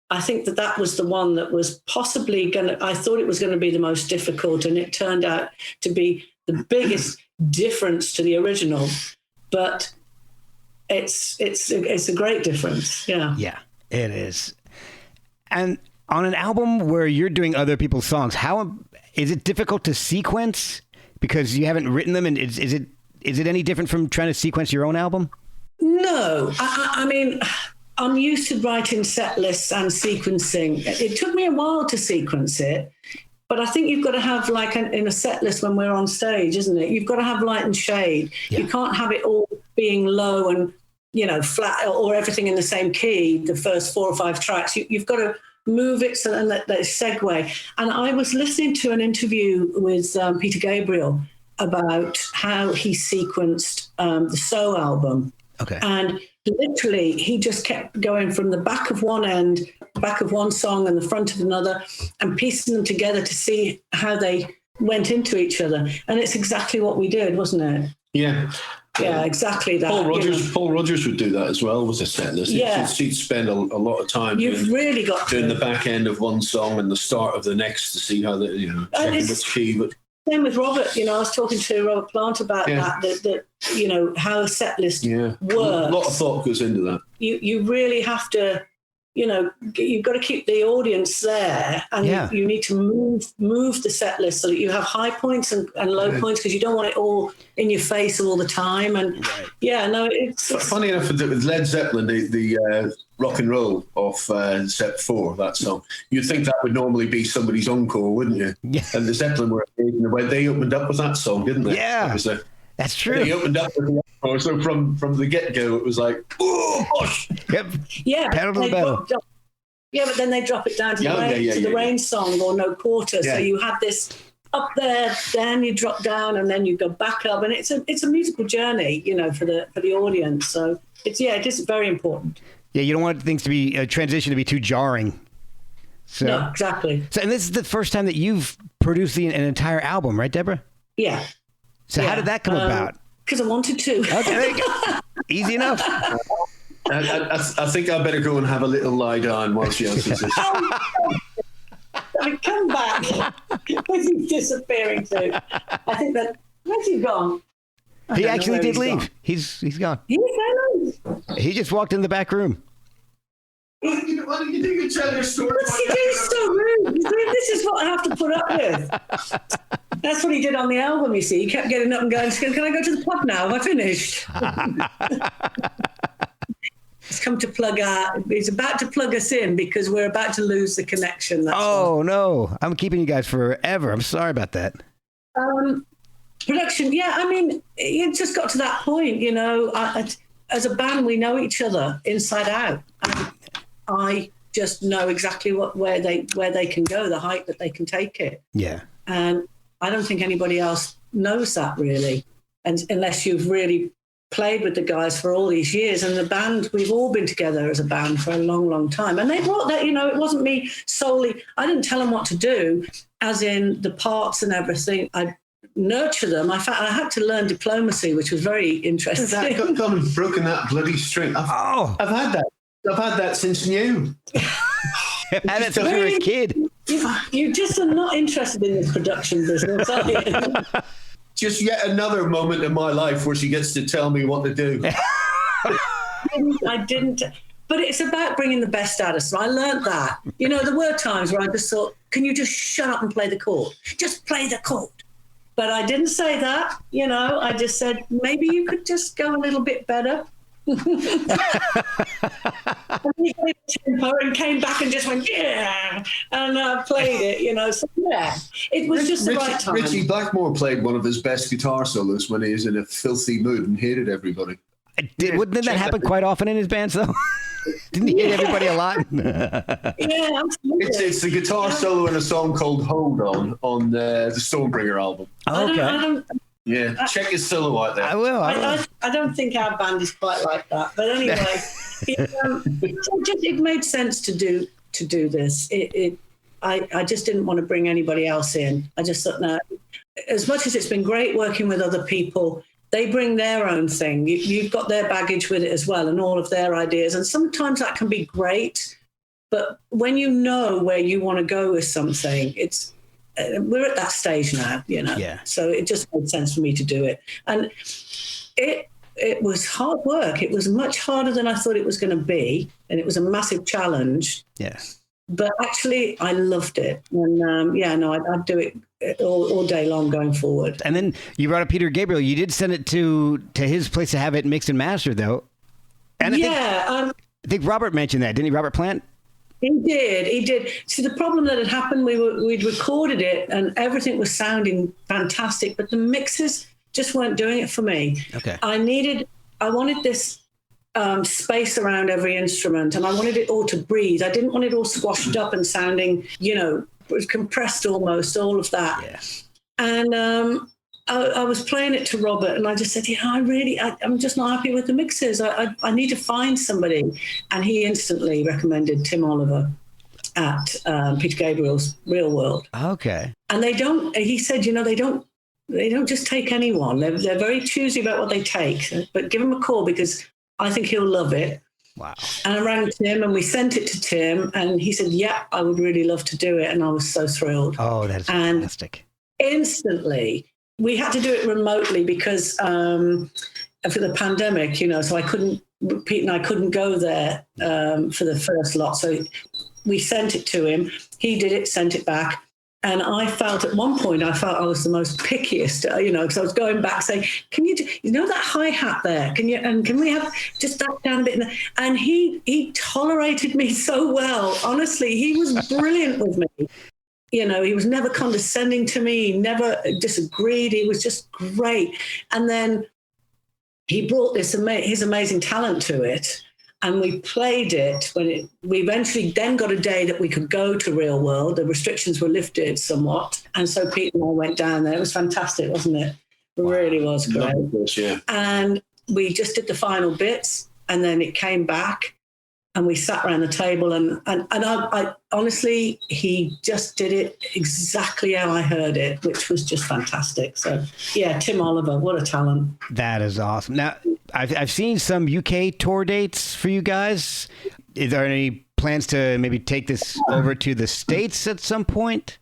I think that was the one that was possibly I thought it was going to be the most difficult, and it turned out to be the biggest difference to the original. But it's a great difference. Yeah. Yeah, it is. And on an album where you're doing other people's songs, how is it difficult to sequence because you haven't written them? And is it any different from trying to sequence your own album? No, I mean, I'm used to writing set lists and sequencing. It took me a while to sequence it, but I think you've got to have in a set list when we're on stage, isn't it? You've got to have light and shade. Yeah. You can't have it all being low and, flat or everything in the same key, the first 4 or 5 tracks. You've got to move it so that segue. And I was listening to an interview with Peter Gabriel about how he sequenced the So album. Okay. And literally, he just kept going from the back of one song and the front of another and piecing them together to see how they went into each other. And it's exactly what we did, wasn't it? Yeah. Yeah, exactly that. Paul Rodgers would do that as well with a set list. Yeah. He'd spend a lot of time doing the back end of one song and the start of the next to see how checking which key. But same with Robert. I was talking to Robert Plant about that how a set list works. A lot of thought goes into that. You really have to, you've got to keep the audience there, and you need to move the set list so that you have high points and low points, because you don't want it all in your face all the time. And it's funny enough with Led Zeppelin, the rock and roll of set 4, that song, you'd think that would normally be somebody's encore, wouldn't you? Yeah. And the Zeppelin were amazing the way they opened up with that song, didn't they? Yeah. That's true. They opened up with the encore, so from the get-go, it was like, oh, gosh. Yep. Yeah. Pedal to the metal. Yeah, but then they drop it down to the rain song or No Quarter. Yeah. So you have this up there, then you drop down, and then you go back up, and it's a musical journey, for the audience. So it is very important. Yeah, you don't want things to be a transition to be too jarring. So, no, exactly. So, and this is the first time that you've produced an entire album, right, Deborah? Yeah. So how did that come about? Because I wanted to. Okay, there you go. Easy enough. I think I better go and have a little lie down while she answers this. Come back. Where's he disappearing to? I think where's he gone? He actually did leave. Gone. He's gone. He just walked in the back room. Why don't you do each other's story? What's he doing so rude? This is what I have to put up with. That's what he did on the album, you see. He kept getting up and going, can I go to the pub now? Have I finished? He's come to he's about to plug us in because we're about to lose the connection. No. I'm keeping you guys forever. I'm sorry about that. Production, it just got to that point, as a band, we know each other inside out. And I just know exactly where they can go, the height that they can take it. Yeah. And I don't think anybody else knows that really, and unless you've really played with the guys for all these years. And the band, we've all been together as a band for a long, long time. And they brought that, it wasn't me solely. I didn't tell them what to do, as in the parts and everything. I nurture them. I had to learn diplomacy, which was very interesting. I've gone and broken that bloody string. I've had that. I've had that since new. I've had it since you were a kid. You just are not interested in this production business, are you? Just yet another moment in my life where she gets to tell me what to do. I didn't. But it's about bringing the best out of us. I learned that. You know, there were times where I just thought, can you just shut up and play the chord? Just play the chord. But I didn't say that. You know, I just said, maybe you could just go a little bit better. And he got a tempo and came back and just went, yeah, and played it, you know. So, yeah, it was just the right time. Richie Blackmore played one of his best guitar solos when he was in a filthy mood and hated everybody. Wouldn't that happen quite often in his bands, though? Didn't he hate everybody a lot? Yeah, absolutely. It's the guitar solo in a song called Hold On the Stonebringer album. Okay. Yeah, check his solo out there. I will. I don't think our band is quite like that. But anyway, it made sense to do this. I just didn't want to bring anybody else in. I just thought, no, as much as it's been great working with other people, they bring their own thing. You've got their baggage with it as well and all of their ideas. And sometimes that can be great. But when you know where you want to go with something, we're at that stage now, you know. Yeah. So it just made sense for me to do it. And it was hard work. It was much harder than I thought it was going to be. And it was a massive challenge. Yeah. But actually, I loved it. And I'd do it all day long going forward. And then you brought up Peter Gabriel. You did send it to his place to have it mixed and mastered, though. And I think Robert mentioned that, didn't he, Robert Plant? He did. See, the problem that had happened, we'd recorded it and everything was sounding fantastic, but the mixes just weren't doing it for me. Okay. I wanted this space around every instrument, and I wanted it all to breathe. I didn't want it all squashed up and sounding, you know, compressed almost, all of that. Yeah. And I was playing it to Robert, and I just said, I'm just not happy with the mixes. I need to find somebody. And he instantly recommended Tim Oliver at Peter Gabriel's Real World. Okay. And he said, you know, they don't just take anyone. They're very choosy about what they take, but give him a call because I think he'll love it. Wow. And I rang Tim and we sent it to Tim, and he said, yeah, I would really love to do it. And I was so thrilled. Oh, that's fantastic. Instantly, we had to do it remotely because for the pandemic, you know, so Pete and I couldn't go there for the first lot. So we sent it to him. He did it, sent it back. And I felt at one point, I was the most pickiest, you know, because I was going back saying, can you know that hi-hat there? Can we have just that down a bit? And he tolerated me so well. Honestly, he was brilliant with me. You know, he was never condescending to me. He never disagreed. He was just great. And then he brought his amazing talent to it. And we played it we eventually then got a day that we could go to Real World. The restrictions were lifted somewhat. And so Pete and I went down there. It was fantastic, wasn't it? It really was great. Yeah. And we just did the final bits, and then it came back. And we sat around the table, and I honestly, he just did it exactly how I heard it, which was just fantastic. So, yeah, Tim Oliver, what a talent. That is awesome. Now, I've seen some UK tour dates for you guys. Is there any plans to maybe take this over to the States at some point?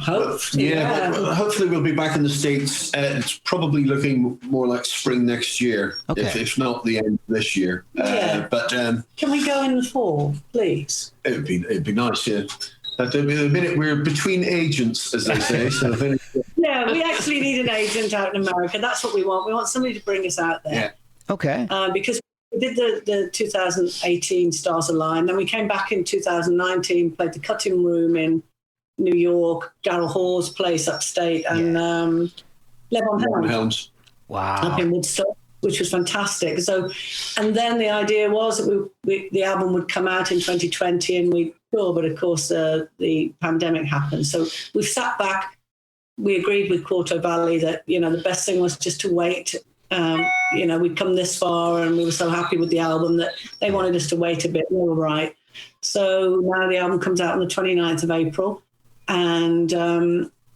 Hopefully, hopefully we'll be back in the States. It's probably looking more like spring next year, if not the end of this year. But can we go in the fall, please? It'd be nice, yeah. At the minute we're between agents, as they say. Yeah, we actually need an agent out in America. That's what we want. We want somebody to bring us out there. Yeah. Okay. Because we did the 2018 Stars Align, then we came back in 2019, played the Cutting Room in New York, Daryl Hall's place upstate, and Levon Helms. Wow. Up in Woodstock, which was fantastic. So, and then the idea was that the album would come out in 2020, and we tour, but of course the pandemic happened. So we sat back. We agreed with Quarto Valley that, you know, the best thing was just to wait. You know, we'd come this far, and we were so happy with the album that they wanted us to wait a bit. We were right. So now the album comes out on the 29th of April. And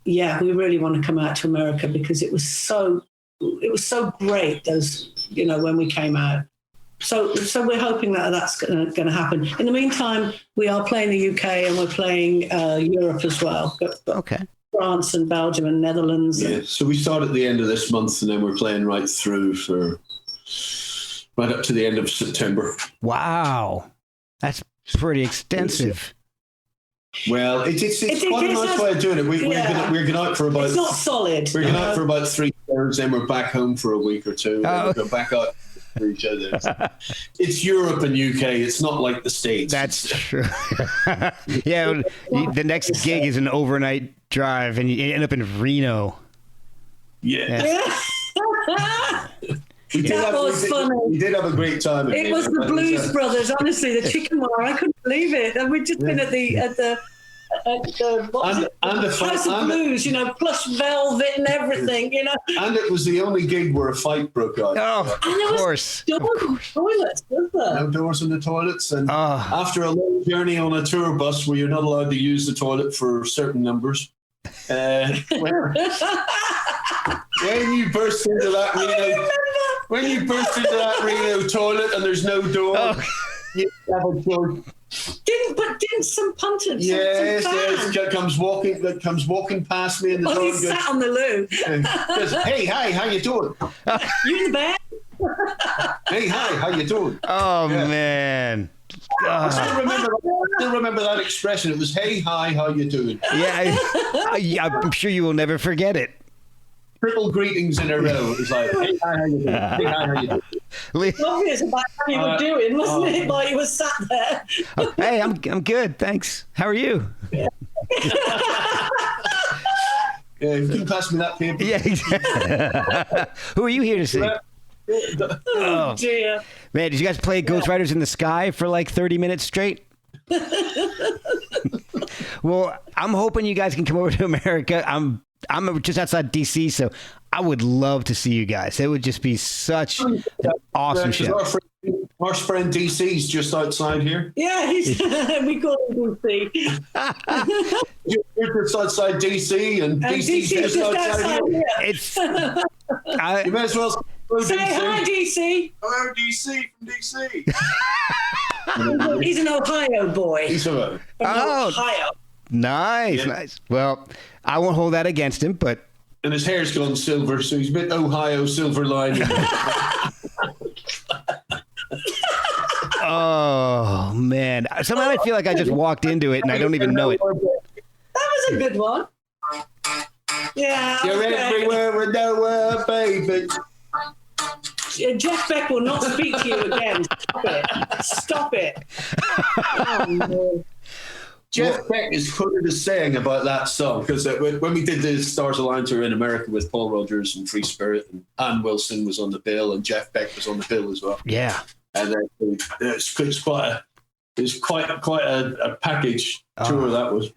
we really want to come out to America because it was so great, those, you know, when we came out. So we're hoping that that's going to happen. In the meantime, we are playing the UK and we're playing Europe as well. Okay. France and Belgium and Netherlands. Yeah. So we start at the end of this month, and then we're playing right through for right up to the end of September. Wow. That's pretty extensive. Well, it's quite a nice way of doing it. We're going out for about. It's not solid. We're going out for about 3 hours, then we're back home for a week or two. Then we go back out for each other. It's Europe and UK. It's not like the States. That's true. Yeah, the next gig is an overnight drive, and you end up in Reno. Yeah. That was funny. We did have a great time. It was the Blues Brothers, honestly, the chicken wire. I couldn't believe it. And we'd just been at the House of Blues, plush velvet and everything, And it was the only gig where a fight broke out. Oh, of course. Toilets, was there? No doors in the toilets. And after a long journey on a tour bus where you're not allowed to use the toilet for certain numbers, when you burst into that Reno toilet and there's no door, you have a choice. Didn't some punter? Yes, comes walking past me in the door. He sat on the loo. Goes, hey, hi, how you doing? You in the bed? Hey, hi, how you doing? Oh man. I still remember that expression. It was, hey, hi, how you doing? Yeah, I'm sure you will never forget it. Triple greetings in a row. It was like, hey, hi, how you doing? Hey, hi, how you doing? Obvious about how you were doing, wasn't it? Like you were sat there. Hey, I'm good, thanks. How are you? Yeah, you can pass me that paper. Yeah, exactly. Who are you here to see? Oh dear. Man, did you guys play Ghost Riders in the Sky for like 30 minutes straight? Well, I'm hoping you guys can come over to America. I'm just outside DC, so I would love to see you guys. It would just be such an awesome show. Our friend DC's just outside here. Yeah, we call him DC. You're just outside DC, and DC's just outside here. It's you may as well say hi, DC. Hello, DC from DC. He's an Ohio boy. He's from Ohio. Nice, nice. Well, I won't hold that against him, but and his hair's gone silver, so he's a bit Ohio silver lining. oh man, somehow I feel like I just walked into it and I don't even know it. That was a good one. Yeah. You're everywhere and nowhere, baby. Jeff Beck will not speak to you again. Stop it. Oh, no. Jeff Beck is quoted as saying about that song, because when we did the Stars Align tour in America with Paul Rodgers and Free Spirit, and Ann Wilson was on the bill, and Jeff Beck was on the bill as well. Yeah. And it's quite a package tour that was.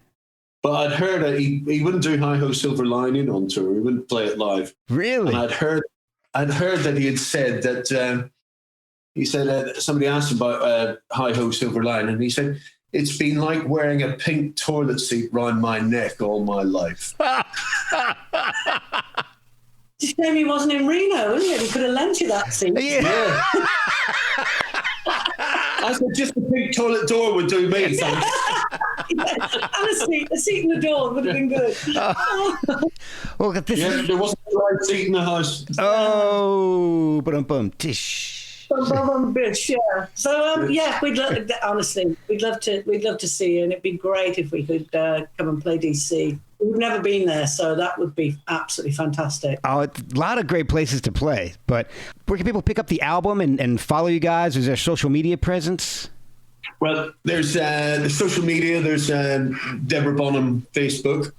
But I'd heard that he wouldn't do Hi Ho Silver Lining on tour. He wouldn't play it live. Really? And I'd heard that he had said that somebody asked him about Hi Ho Silver Lining, and he said, it's been like wearing a pink toilet seat round my neck all my life. It's a shame he wasn't in Reno, isn't it? He could have lent you that seat. Yeah. I said, just a pink toilet door would do me. Thanks. And a seat in the door would have been good. Well, this there wasn't a right seat in the house. Oh, bum tish. Bitch, yeah. So we'd love to see you, and it'd be great if we could come and play DC. We've never been there, so that would be absolutely fantastic. Oh, it's a lot of great places to play. But where can people pick up the album and follow you guys? Is there social media presence? Well, there's the social media. There's Deborah Bonham Facebook.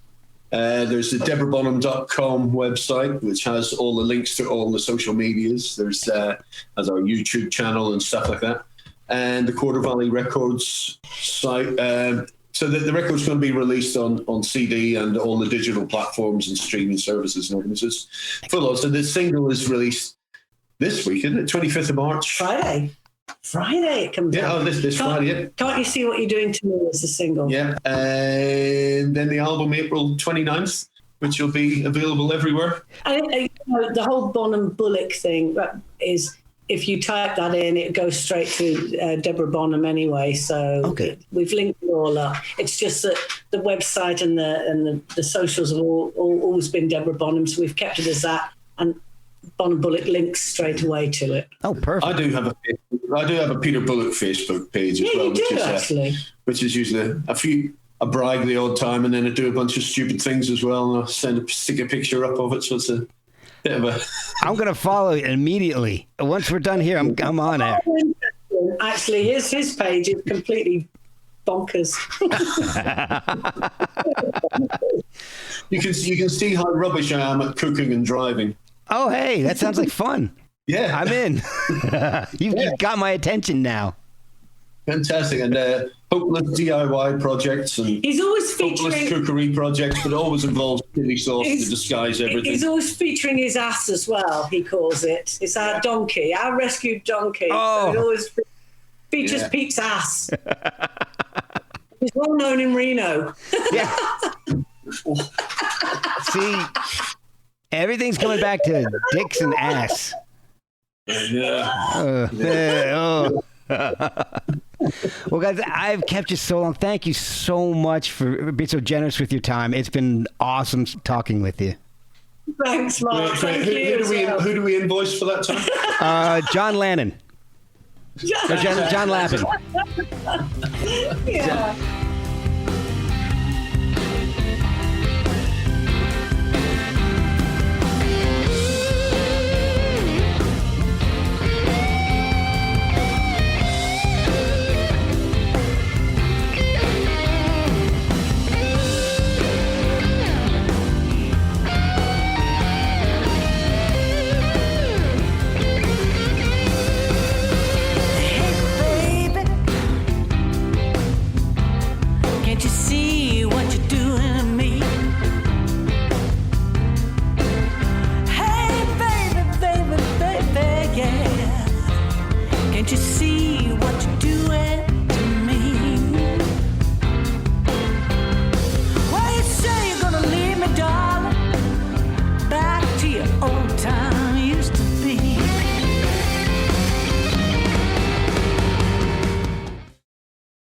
There's the DeborahBonham.com website, which has all the links to all the social medias. There's has our YouTube channel and stuff like that. And the Quarter Valley Records site. So the record's going to be released on CD and all the digital platforms and streaming services and everything. So it's full on. So the single is released this week, isn't it? 25th of March. Friday it comes out. This Friday. Yeah. Can't you see what you're doing to me as a single? Yeah. And then the album April 29th, which will be available everywhere. I think the whole Bonham Bullick thing is, if you type that in, it goes straight to Deborah Bonham anyway. So we've linked it all up. It's just that the website and the socials have always been Deborah Bonham, so we've kept it as that. And Bonham Bullick links straight away to it. Oh, perfect. I do have a Peter Bullick Facebook page as Yeah, well, you do actually. which is usually I brag the odd time, and then I do a bunch of stupid things as well, and I stick a picture up of it, so it's a bit of a. I'm going to follow it immediately. Once we're done here, I'm on it. Actually, his page is completely bonkers. You can see how rubbish I am at cooking and driving. Oh, hey, that sounds like fun. Yeah, I'm in. You've got my attention now. fantastic, and hopeless DIY projects and He's always hopeless featuring. cookery projects, but always involves chili sauce to disguise everything. He's always featuring his ass as well. He calls it. It's our donkey, our rescued donkey. Oh. So it always features Yeah. Pete's ass. He's well known in Reno. Yeah. See, everything's coming back to dicks and ass. Yeah. Oh. Well, guys, I've kept you so long. Thank you so much for being so generous with your time. It's been awesome talking with you. Thanks, Mark. Thank Who you. as well. do we invoice for that time? John Lannon. Or John Lappin. Yeah.